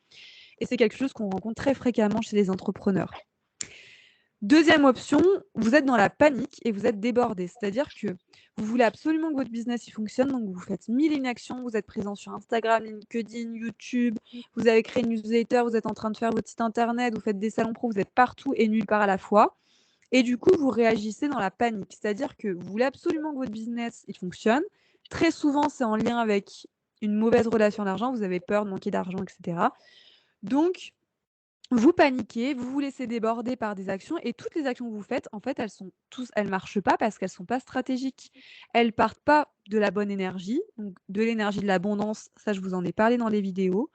et c'est quelque chose qu'on rencontre très fréquemment chez les entrepreneurs. Deuxième option, vous êtes dans la panique et vous êtes débordé. C'est-à-dire que vous voulez absolument que votre business y fonctionne, donc vous faites 1000 inactions, vous êtes présent sur Instagram, LinkedIn, YouTube, vous avez créé une newsletter, vous êtes en train de faire votre site internet, vous faites des salons pro, vous êtes partout et nulle part à la fois. Et du coup, vous réagissez dans la panique. C'est-à-dire que vous voulez absolument que votre business y fonctionne. Très souvent, c'est en lien avec une mauvaise relation à l'argent, vous avez peur de manquer d'argent, etc. Donc, vous paniquez, vous vous laissez déborder par des actions et toutes les actions que vous faites, en fait, elles marchent pas parce qu'elles sont pas stratégiques. Elles partent pas de la bonne énergie, donc de l'énergie de l'abondance, ça je vous en ai parlé dans les vidéos.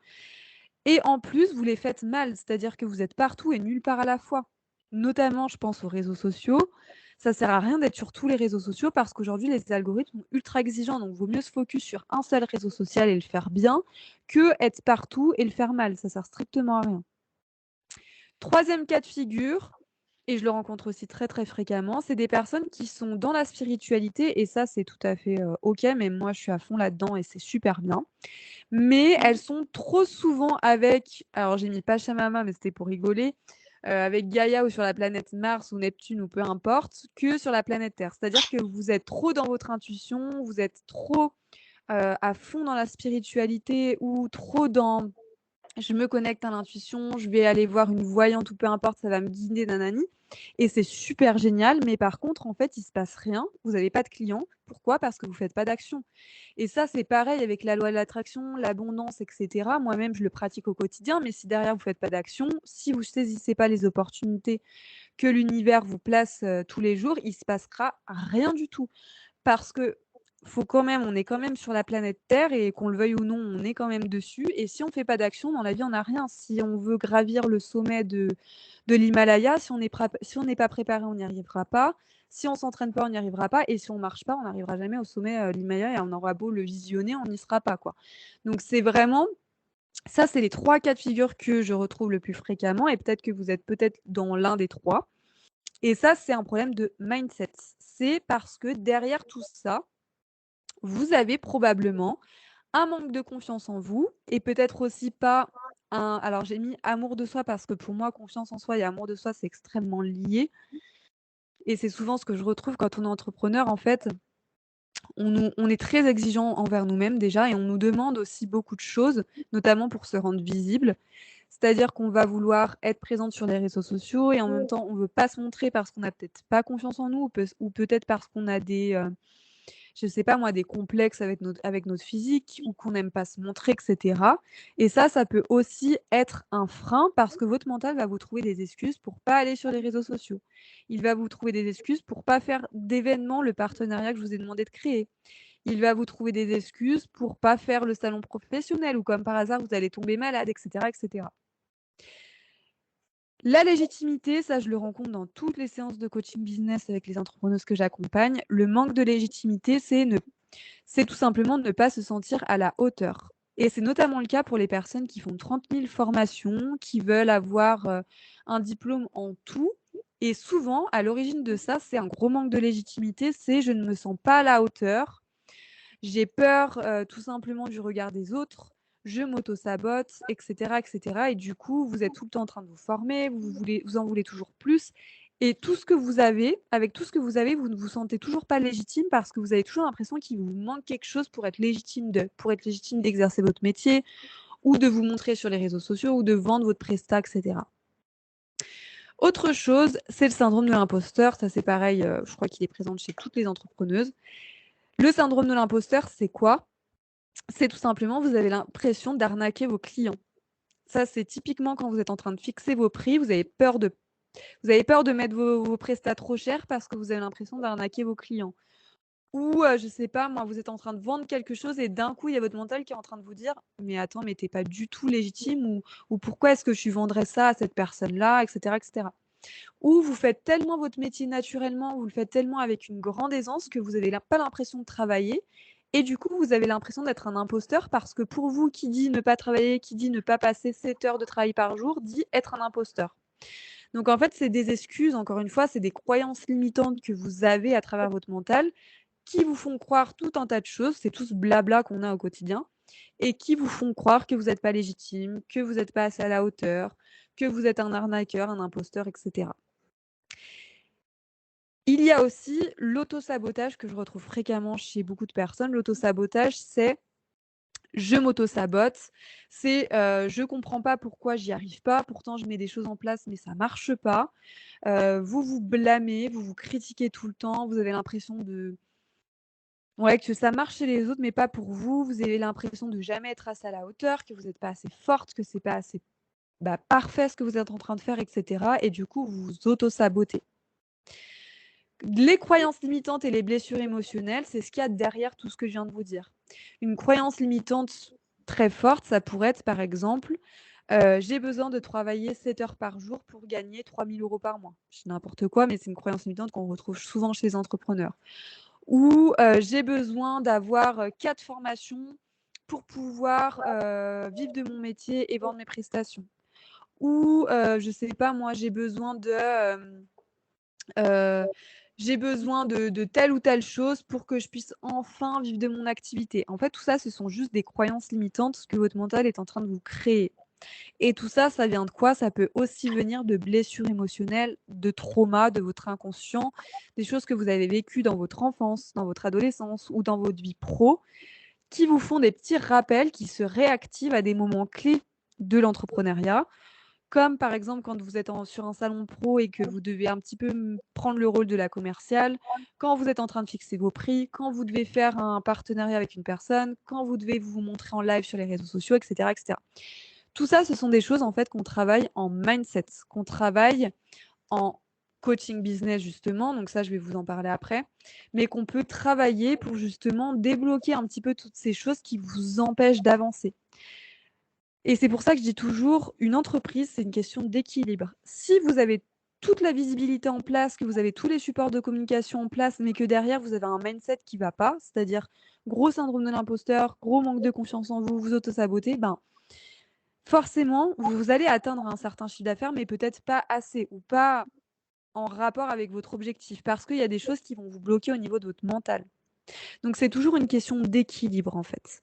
Et en plus, vous les faites mal, c'est-à-dire que vous êtes partout et nulle part à la fois. Notamment, je pense aux réseaux sociaux. Ça sert à rien d'être sur tous les réseaux sociaux parce qu'aujourd'hui, les algorithmes sont ultra exigeants. Donc, il vaut mieux se focus sur un seul réseau social et le faire bien que être partout et le faire mal. Ça sert strictement à rien. Troisième cas de figure, et je le rencontre aussi très très fréquemment, c'est des personnes qui sont dans la spiritualité, et ça c'est tout à fait ok, mais moi je suis à fond là-dedans et c'est super bien. Mais elles sont trop souvent avec, alors j'ai mis Pachamama, mais c'était pour rigoler, avec Gaïa ou sur la planète Mars ou Neptune ou peu importe, que sur la planète Terre. C'est-à-dire que vous êtes trop dans votre intuition, vous êtes trop à fond dans la spiritualité ou trop dans je me connecte à l'intuition, je vais aller voir une voyante ou peu importe, ça va me guider, nanani. Et c'est super génial, mais par contre, en fait, il se passe rien. Vous n'avez pas de clients. Pourquoi? Parce que vous faites pas d'action. Et ça, c'est pareil avec la loi de l'attraction, l'abondance, etc. Moi-même, je le pratique au quotidien, mais si derrière vous faites pas d'action, si vous saisissez pas les opportunités que l'univers vous place tous les jours, il se passera rien du tout. parce que on est quand même sur la planète Terre et qu'on le veuille ou non, on est quand même dessus. Et si on ne fait pas d'action dans la vie, on n'a rien. Si on veut gravir le sommet de l'Himalaya, si on n'est pas préparé, on n'y arrivera pas. Si on s'entraîne pas, on n'y arrivera pas. Et si on marche pas, on n'arrivera jamais au sommet de l'Himalaya et on aura beau le visionner, on n'y sera pas, quoi. Donc c'est vraiment ça, c'est les 3 cas de figure que je retrouve le plus fréquemment et peut-être que vous êtes peut-être dans l'un des 3. Et ça, c'est un problème de mindset. C'est parce que derrière tout ça, vous avez probablement un manque de confiance en vous et peut-être aussi pas un alors j'ai mis amour de soi parce que pour moi, confiance en soi et amour de soi, c'est extrêmement lié et c'est souvent ce que je retrouve quand on est entrepreneur. En fait, on est très exigeant envers nous-mêmes déjà et on nous demande aussi beaucoup de choses, notamment pour se rendre visible. C'est-à-dire qu'on va vouloir être présente sur les réseaux sociaux et en même temps, on ne veut pas se montrer parce qu'on n'a peut-être pas confiance en nous ou peut-être parce qu'on a je sais pas moi, des complexes avec notre physique ou qu'on n'aime pas se montrer, etc. Et ça peut aussi être un frein parce que votre mental va vous trouver des excuses pour pas aller sur les réseaux sociaux. Il va vous trouver des excuses pour pas faire d'événement, le partenariat que je vous ai demandé de créer. Il va vous trouver des excuses pour pas faire le salon professionnel ou comme par hasard, vous allez tomber malade, etc., etc. La légitimité, ça je le rencontre dans toutes les séances de coaching business avec les entrepreneuses que j'accompagne. Le manque de légitimité, c'est tout simplement de ne pas se sentir à la hauteur. Et c'est notamment le cas pour les personnes qui font 30 000 formations, qui veulent avoir un diplôme en tout. Et souvent, à l'origine de ça, c'est un gros manque de légitimité, c'est je ne me sens pas à la hauteur, j'ai peur tout simplement du regard des autres, je m'auto-sabote, etc., etc. Et du coup, vous êtes tout le temps en train de vous former, vous en voulez toujours plus. Et tout ce que vous avez, avec tout ce que vous avez, vous ne vous sentez toujours pas légitime parce que vous avez toujours l'impression qu'il vous manque quelque chose pour être légitime d'exercer votre métier ou de vous montrer sur les réseaux sociaux ou de vendre votre prestat, etc. Autre chose, c'est le syndrome de l'imposteur. Ça, c'est pareil, je crois qu'il est présent chez toutes les entrepreneuses. Le syndrome de l'imposteur, c'est quoi? C'est tout simplement, vous avez l'impression d'arnaquer vos clients. Ça, c'est typiquement quand vous êtes en train de fixer vos prix, vous avez peur de mettre vos prestats trop chers parce que vous avez l'impression d'arnaquer vos clients. Ou, je sais pas moi, vous êtes en train de vendre quelque chose et d'un coup, il y a votre mental qui est en train de vous dire: «Mais attends, mais tu es pas du tout légitime» ou «Pourquoi est-ce que je vendrais ça à cette personne-là?» et cetera, et cetera. Ou vous faites tellement votre métier naturellement, vous le faites tellement avec une grande aisance que vous avez pas l'impression de travailler et du coup, vous avez l'impression d'être un imposteur parce que pour vous, qui dit ne pas travailler, qui dit ne pas passer 7 heures de travail par jour, dit être un imposteur. Donc en fait, c'est des excuses, encore une fois, c'est des croyances limitantes que vous avez à travers votre mental qui vous font croire tout un tas de choses, c'est tout ce blabla qu'on a au quotidien et qui vous font croire que vous n'êtes pas légitime, que vous n'êtes pas assez à la hauteur, que vous êtes un arnaqueur, un imposteur, etc. Il y a aussi l'auto-sabotage que je retrouve fréquemment chez beaucoup de personnes. L'auto-sabotage, c'est je m'auto-sabote, c'est je comprends pas pourquoi j'y arrive pas, pourtant je mets des choses en place mais ça marche pas. Vous vous blâmez, vous vous critiquez tout le temps, vous avez l'impression que ça marche chez les autres mais pas pour vous. Vous avez l'impression de jamais être assez à la hauteur, que vous n'êtes pas assez forte, que c'est pas assez parfait ce que vous êtes en train de faire, etc. Et du coup, vous vous auto-sabotez. Les croyances limitantes et les blessures émotionnelles, c'est ce qu'il y a derrière tout ce que je viens de vous dire. Une croyance limitante très forte, ça pourrait être par exemple, j'ai besoin de travailler 7 heures par jour pour gagner 3 000 € par mois. C'est n'importe quoi, mais c'est une croyance limitante qu'on retrouve souvent chez les entrepreneurs. Ou j'ai besoin d'avoir 4 formations pour pouvoir vivre de mon métier et vendre mes prestations. Ou je sais pas moi, j'ai besoin de telle ou telle chose pour que je puisse enfin vivre de mon activité. En fait, tout ça, ce sont juste des croyances limitantes que votre mental est en train de vous créer. Et tout ça, ça vient de quoi? Ça peut aussi venir de blessures émotionnelles, de traumas, de votre inconscient, des choses que vous avez vécues dans votre enfance, dans votre adolescence ou dans votre vie pro, qui vous font des petits rappels qui se réactivent à des moments clés de l'entrepreneuriat. Comme par exemple quand vous êtes sur un salon pro et que vous devez un petit peu prendre le rôle de la commerciale, quand vous êtes en train de fixer vos prix, quand vous devez faire un partenariat avec une personne, quand vous devez vous montrer en live sur les réseaux sociaux, etc., etc. Tout ça, ce sont des choses en fait qu'on travaille en mindset, qu'on travaille en coaching business justement, donc ça je vais vous en parler après, mais qu'on peut travailler pour justement débloquer un petit peu toutes ces choses qui vous empêchent d'avancer. Et c'est pour ça que je dis toujours, une entreprise, c'est une question d'équilibre. Si vous avez toute la visibilité en place, que vous avez tous les supports de communication en place, mais que derrière vous avez un mindset qui ne va pas, c'est-à-dire gros syndrome de l'imposteur, gros manque de confiance en vous, vous auto-sabotez, ben forcément, vous allez atteindre un certain chiffre d'affaires, mais peut-être pas assez ou pas en rapport avec votre objectif, parce qu'il y a des choses qui vont vous bloquer au niveau de votre mental. Donc c'est toujours une question d'équilibre en fait.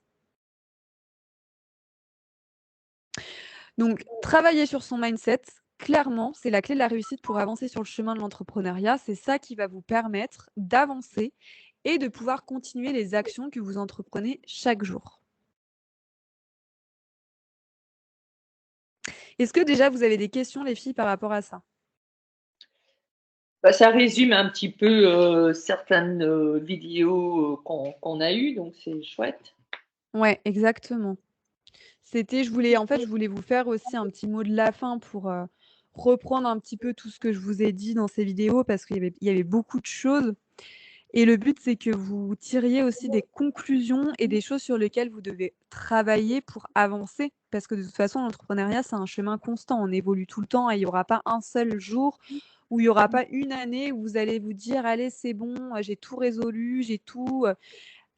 Donc travailler sur son mindset, clairement, c'est la clé de la réussite pour avancer sur le chemin de l'entrepreneuriat. C'est ça qui va vous permettre d'avancer et de pouvoir continuer les actions que vous entreprenez chaque jour. Est-ce que déjà vous avez des questions, les filles, par rapport à ça? Ça résume un petit peu certaines vidéos qu'on a eues, donc c'est chouette. Ouais, exactement. Je voulais vous faire aussi un petit mot de la fin pour reprendre un petit peu tout ce que je vous ai dit dans ces vidéos parce qu'il y avait beaucoup de choses. Et le but, c'est que vous tiriez aussi des conclusions et des choses sur lesquelles vous devez travailler pour avancer. Parce que de toute façon, l'entrepreneuriat, c'est un chemin constant. On évolue tout le temps et il n'y aura pas un seul jour où il n'y aura pas une année où vous allez vous dire, allez, c'est bon, j'ai tout résolu, j'ai tout.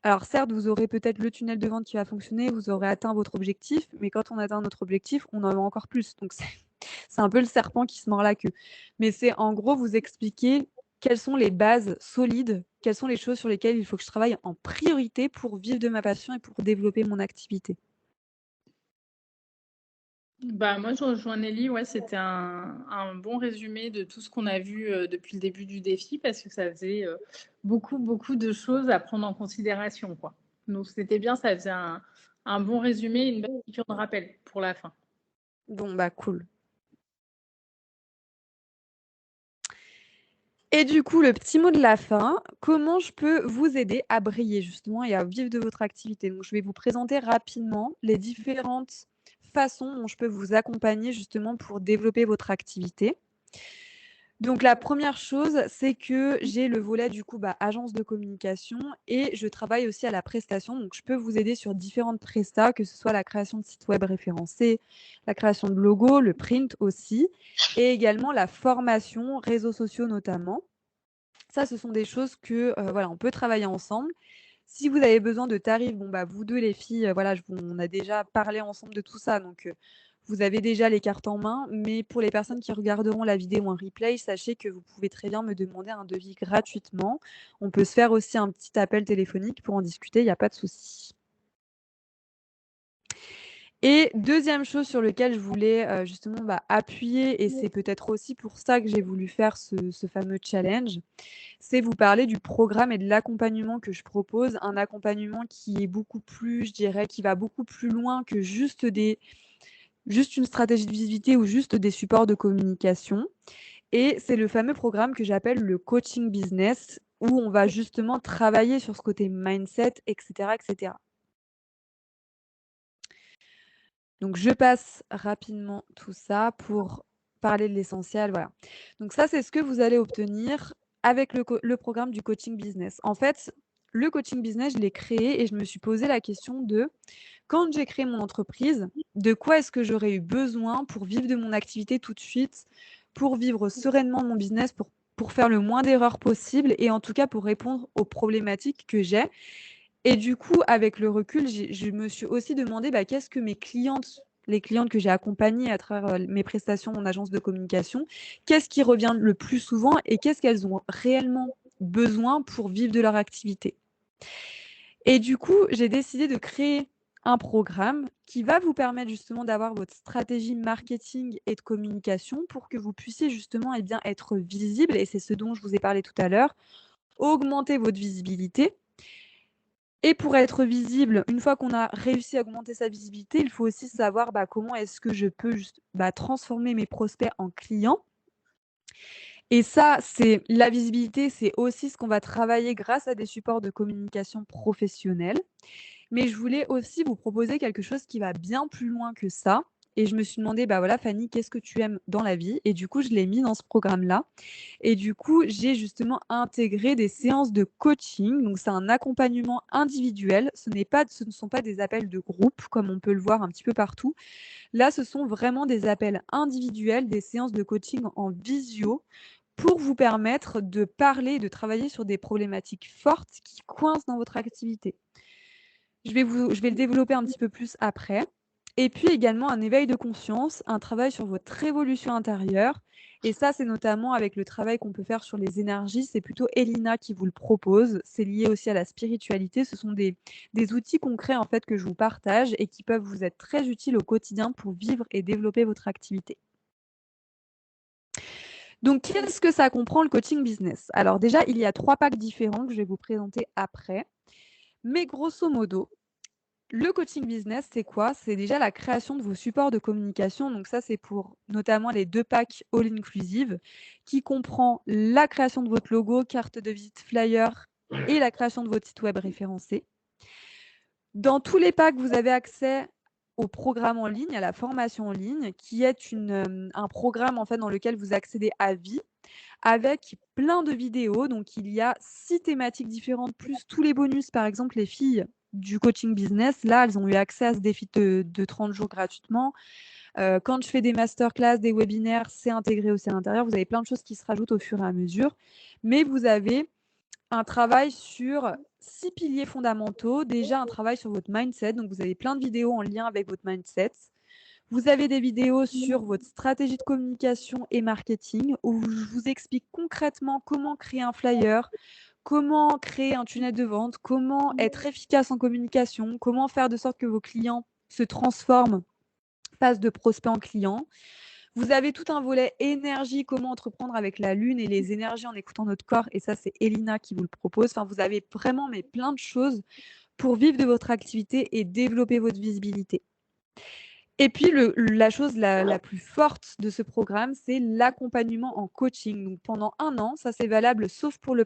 Alors certes, vous aurez peut-être le tunnel de vente qui va fonctionner, vous aurez atteint votre objectif, mais quand on atteint notre objectif, on en veut encore plus. Donc c'est un peu le serpent qui se mord la queue. Mais c'est en gros vous expliquer quelles sont les bases solides, quelles sont les choses sur lesquelles il faut que je travaille en priorité pour vivre de ma passion et pour développer mon activité. Bah, moi, je rejoins Nelly. Ouais, c'était un bon résumé de tout ce qu'on a vu depuis le début du défi parce que ça faisait beaucoup, beaucoup de choses à prendre en considération, quoi. Donc, c'était bien, ça faisait un bon résumé, une belle piqûre de rappel pour la fin. Bon, bah cool. Et du coup, le petit mot de la fin, comment je peux vous aider à briller justement et à vivre de votre activité? Donc, je vais vous présenter rapidement les différentes façons dont je peux vous accompagner justement pour développer votre activité. Donc, la première chose, c'est que j'ai le volet du coup agence de communication et je travaille aussi à la prestation. Donc, je peux vous aider sur différentes prestats, que ce soit la création de sites web référencés, la création de logos, le print aussi, et également la formation, réseaux sociaux notamment. Ça, ce sont des choses que voilà, on peut travailler ensemble. Si vous avez besoin de tarifs, bon vous deux les filles, voilà, on a déjà parlé ensemble de tout ça, donc vous avez déjà les cartes en main. Mais pour les personnes qui regarderont la vidéo en replay, sachez que vous pouvez très bien me demander un devis gratuitement. On peut se faire aussi un petit appel téléphonique pour en discuter, il n'y a pas de souci. Et deuxième chose sur lequel je voulais justement appuyer, et c'est peut-être aussi pour ça que j'ai voulu faire ce fameux challenge, c'est vous parler du programme et de l'accompagnement que je propose. Un accompagnement qui est beaucoup plus, je dirais, qui va beaucoup plus loin que juste une stratégie de visibilité ou juste des supports de communication. Et c'est le fameux programme que j'appelle le coaching business, où on va justement travailler sur ce côté mindset, etc., etc. Donc, je passe rapidement tout ça pour parler de l'essentiel. Voilà. Donc, ça, c'est ce que vous allez obtenir avec le programme du coaching business. En fait, le coaching business, je l'ai créé et je me suis posé la question de, quand j'ai créé mon entreprise, de quoi est-ce que j'aurais eu besoin pour vivre de mon activité tout de suite, pour vivre sereinement mon business, pour faire le moins d'erreurs possible et en tout cas pour répondre aux problématiques que j'ai. Et du coup, avec le recul, je me suis aussi demandé qu'est-ce que les clientes que j'ai accompagnées à travers mes prestations en agence de communication, qu'est-ce qui revient le plus souvent et qu'est-ce qu'elles ont réellement besoin pour vivre de leur activité. Et du coup, j'ai décidé de créer un programme qui va vous permettre justement d'avoir votre stratégie marketing et de communication pour que vous puissiez justement être visible, et c'est ce dont je vous ai parlé tout à l'heure, augmenter votre visibilité. Et pour être visible, une fois qu'on a réussi à augmenter sa visibilité, il faut aussi savoir comment est-ce que je peux transformer mes prospects en clients. Et ça, c'est la visibilité, c'est aussi ce qu'on va travailler grâce à des supports de communication professionnels. Mais je voulais aussi vous proposer quelque chose qui va bien plus loin que ça. et je me suis demandé, bah voilà, Fanny, qu'est-ce que tu aimes dans la vie? Et du coup, je l'ai mis dans ce programme-là. Et du coup, j'ai justement intégré des séances de coaching. Donc, c'est un accompagnement individuel. Ce ne sont pas des appels de groupe, comme on peut le voir un petit peu partout. Là, ce sont vraiment des appels individuels, des séances de coaching en visio pour vous permettre de parler, de travailler sur des problématiques fortes qui coincent dans votre activité. Je vais le développer un petit peu plus après. Et puis également un éveil de conscience, un travail sur votre révolution intérieure. Et ça, c'est notamment avec le travail qu'on peut faire sur les énergies. C'est plutôt Elina qui vous le propose. C'est lié aussi à la spiritualité. Ce sont des outils concrets en fait que je vous partage et qui peuvent vous être très utiles au quotidien pour vivre et développer votre activité. Donc, qu'est-ce que ça comprend le coaching business? Alors déjà, il y a 3 packs différents que je vais vous présenter après. Mais grosso modo, le coaching business, c'est quoi? C'est déjà la création de vos supports de communication. Donc ça, c'est pour notamment les 2 packs all inclusive qui comprend la création de votre logo, carte de visite, flyer et la création de votre site web référencé. Dans tous les packs, vous avez accès au programme en ligne, à la formation en ligne, qui est un programme en fait dans lequel vous accédez à vie avec plein de vidéos. Donc, il y a 6 thématiques différentes, plus tous les bonus. Par exemple, les filles du coaching business, là, elles ont eu accès à ce défi de 30 jours gratuitement. Quand je fais des masterclass, des webinaires, c'est intégré aussi à l'intérieur. Vous avez plein de choses qui se rajoutent au fur et à mesure. Mais vous avez un travail sur 6 piliers fondamentaux. Déjà, un travail sur votre mindset. Donc, vous avez plein de vidéos en lien avec votre mindset. Vous avez des vidéos sur votre stratégie de communication et marketing où je vous explique concrètement comment créer un flyer, comment créer un tunnel de vente, comment être efficace en communication, comment faire de sorte que vos clients se transforment, passent de prospect en client. Vous avez tout un volet énergie, comment entreprendre avec la lune et les énergies en écoutant notre corps. Et ça, c'est Elina qui vous le propose. Enfin, vous avez vraiment plein de choses pour vivre de votre activité et développer votre visibilité. Et puis, la chose la plus forte de ce programme, c'est l'accompagnement en coaching. Donc, pendant 1 an, ça c'est valable sauf pour le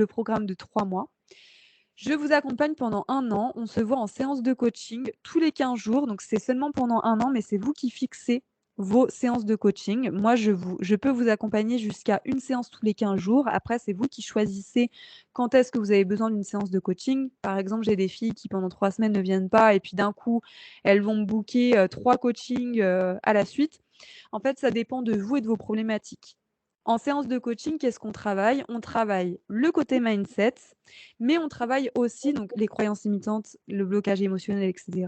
programme de 3 mois. Je vous accompagne pendant 1 an. On se voit en séance de coaching tous les 15 jours. Donc, c'est seulement pendant 1 an, mais c'est vous qui fixez vos séances de coaching. Moi, je peux vous accompagner jusqu'à 1 séance tous les 15 jours. Après, c'est vous qui choisissez quand est-ce que vous avez besoin d'une séance de coaching. Par exemple, j'ai des filles qui, pendant 3 semaines, ne viennent pas et puis d'un coup, elles vont me booker 3 coachings à la suite. En fait, ça dépend de vous et de vos problématiques. En séance de coaching, qu'est-ce qu'on travaille? On travaille le côté mindset, mais on travaille aussi donc les croyances limitantes, le blocage émotionnel, etc.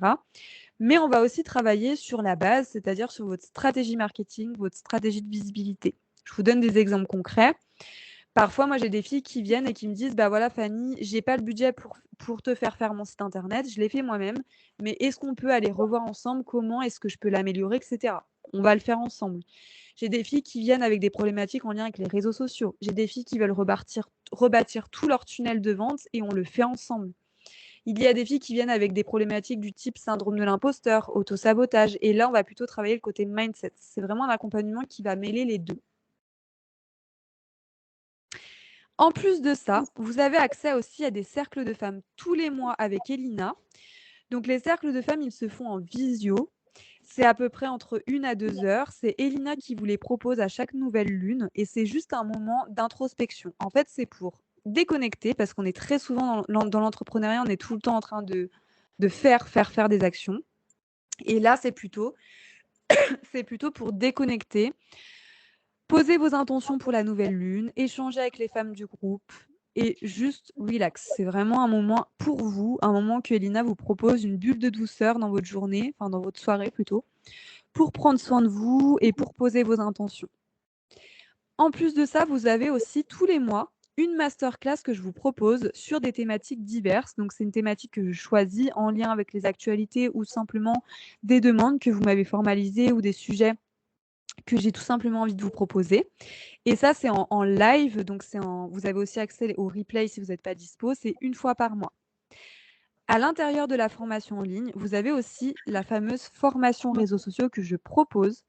Mais on va aussi travailler sur la base, c'est-à-dire sur votre stratégie marketing, votre stratégie de visibilité. Je vous donne des exemples concrets. Parfois, moi, j'ai des filles qui viennent et qui me disent, bah voilà, Fanny, j'ai pas le budget pour te faire mon site internet, je l'ai fait moi-même, mais est-ce qu'on peut aller revoir ensemble comment est-ce que je peux l'améliorer, etc. On va le faire ensemble. J'ai des filles qui viennent avec des problématiques en lien avec les réseaux sociaux. J'ai des filles qui veulent rebâtir tout leur tunnel de vente et on le fait ensemble. Il y a des filles qui viennent avec des problématiques du type syndrome de l'imposteur, autosabotage. Et là, on va plutôt travailler le côté mindset. C'est vraiment un accompagnement qui va mêler les deux. En plus de ça, vous avez accès aussi à des cercles de femmes tous les mois avec Elina. Donc, les cercles de femmes, ils se font en visio. C'est à peu près entre 1 à 2 heures. C'est Elina qui vous les propose à chaque nouvelle lune et c'est juste un moment d'introspection. En fait, c'est pour déconnecter parce qu'on est très souvent dans l'entrepreneuriat, on est tout le temps en train de faire des actions. Et là, c'est plutôt pour déconnecter, poser vos intentions pour la nouvelle lune, échanger avec les femmes du groupe et juste relax. C'est vraiment un moment pour vous, un moment que Elina vous propose une bulle de douceur dans votre journée, enfin dans votre soirée plutôt, pour prendre soin de vous et pour poser vos intentions. En plus de ça, vous avez aussi tous les mois une masterclass que je vous propose sur des thématiques diverses. Donc, c'est une thématique que je choisis en lien avec les actualités ou simplement des demandes que vous m'avez formalisées ou des sujets que j'ai tout simplement envie de vous proposer. Et ça, c'est en live. Donc, vous avez aussi accès au replay si vous n'êtes pas dispo. C'est 1 fois par mois. À l'intérieur de la formation en ligne, vous avez aussi la fameuse formation réseaux sociaux que je propose.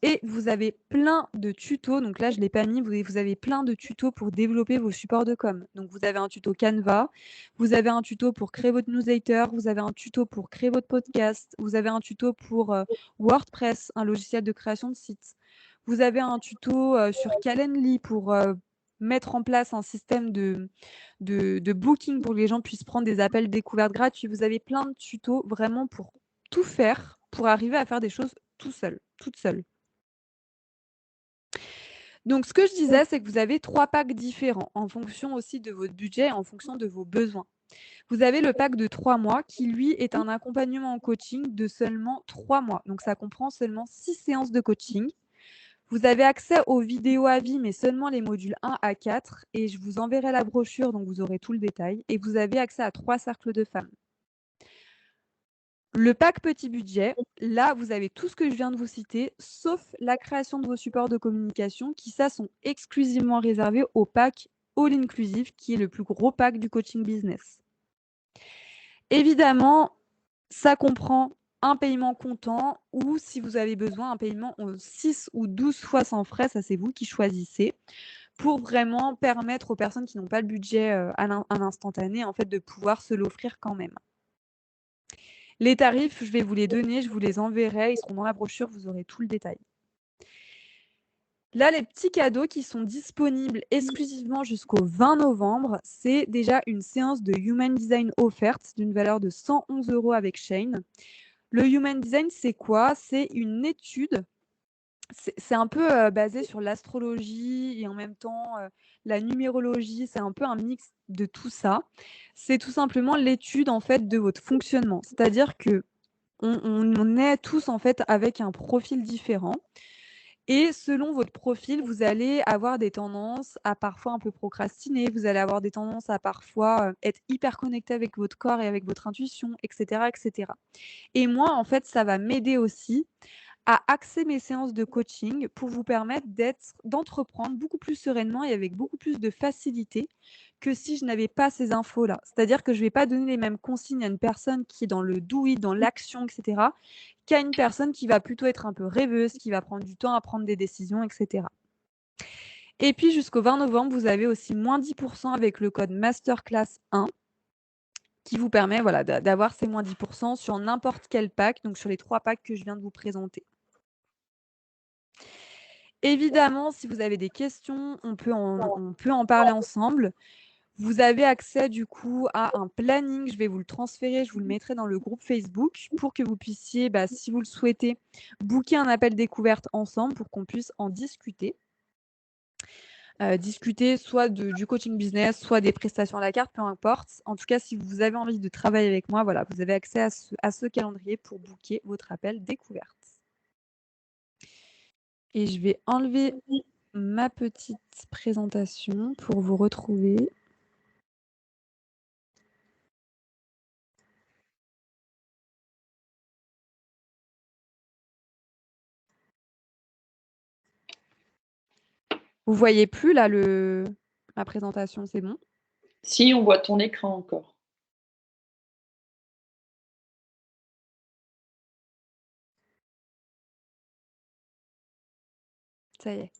Et vous avez plein de tutos. Donc là, je ne l'ai pas mis. Vous avez plein de tutos pour développer vos supports de com. Donc, vous avez un tuto Canva. Vous avez un tuto pour créer votre newsletter. Vous avez un tuto pour créer votre podcast. Vous avez un tuto pour WordPress, un logiciel de création de sites. Vous avez un tuto sur Calendly pour mettre en place un système de booking pour que les gens puissent prendre des appels découvertes gratuits. Vous avez plein de tutos vraiment pour tout faire, pour arriver à faire des choses tout seul, toute seule. Donc, ce que je disais, c'est que vous avez 3 packs différents en fonction aussi de votre budget et en fonction de vos besoins. Vous avez le pack de 3 mois qui, lui, est un accompagnement en coaching de seulement 3 mois. Donc, ça comprend seulement 6 séances de coaching. Vous avez accès aux vidéos à vie, mais seulement les modules 1 à 4. Et je vous enverrai la brochure, donc vous aurez tout le détail. Et vous avez accès à 3 cercles de femmes. Le pack petit budget, là, vous avez tout ce que je viens de vous citer, sauf la création de vos supports de communication qui, ça, sont exclusivement réservés au pack All Inclusive, qui est le plus gros pack du coaching business. Évidemment, ça comprend un paiement comptant ou, si vous avez besoin, un paiement 6 ou 12 fois sans frais, ça c'est vous qui choisissez, pour vraiment permettre aux personnes qui n'ont pas le budget à l'instantané, en fait, de pouvoir se l'offrir quand même. Les tarifs, je vais vous les donner, je vous les enverrai, ils seront dans la brochure, vous aurez tout le détail. Là, les petits cadeaux qui sont disponibles exclusivement jusqu'au 20 novembre, c'est déjà une séance de Human Design offerte d'une valeur de 111 € avec Shane. Le Human Design, c'est quoi? C'est une étude. C'est un peu basé sur l'astrologie et en même temps la numérologie. C'est un peu un mix de tout ça. C'est tout simplement l'étude en fait de votre fonctionnement. C'est-à-dire que on est tous en fait avec un profil différent. Et selon votre profil, vous allez avoir des tendances à parfois un peu procrastiner, vous allez avoir des tendances à parfois être hyper connecté avec votre corps et avec votre intuition, etc., etc. Et moi, en fait, ça va m'aider aussi à axer mes séances de coaching pour vous permettre d'entreprendre beaucoup plus sereinement et avec beaucoup plus de facilité que si je n'avais pas ces infos-là. C'est-à-dire que je ne vais pas donner les mêmes consignes à une personne qui est dans le do it, dans l'action, etc., qu'à une personne qui va plutôt être un peu rêveuse, qui va prendre du temps à prendre des décisions, etc. Et puis jusqu'au 20 novembre, vous avez aussi moins 10% avec le code Masterclass 1 qui vous permet d'avoir ces moins 10% sur n'importe quel pack, donc sur les 3 packs que je viens de vous présenter. Évidemment, si vous avez des questions, on peut en parler ensemble. Vous avez accès du coup à un planning. Je vais vous le transférer, je vous le mettrai dans le groupe Facebook pour que vous puissiez, si vous le souhaitez, booker un appel découverte ensemble pour qu'on puisse en discuter. Discuter soit du coaching business, soit des prestations à la carte, peu importe. En tout cas, si vous avez envie de travailler avec moi, voilà, vous avez accès à ce calendrier pour booker votre appel découverte. Et je vais enlever ma petite présentation pour vous retrouver. Vous voyez plus là la présentation, c'est bon? Si, on voit ton écran encore. Ça y est.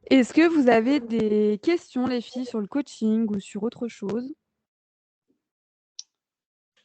Est-ce que vous avez des questions, les filles, sur le coaching ou sur autre chose?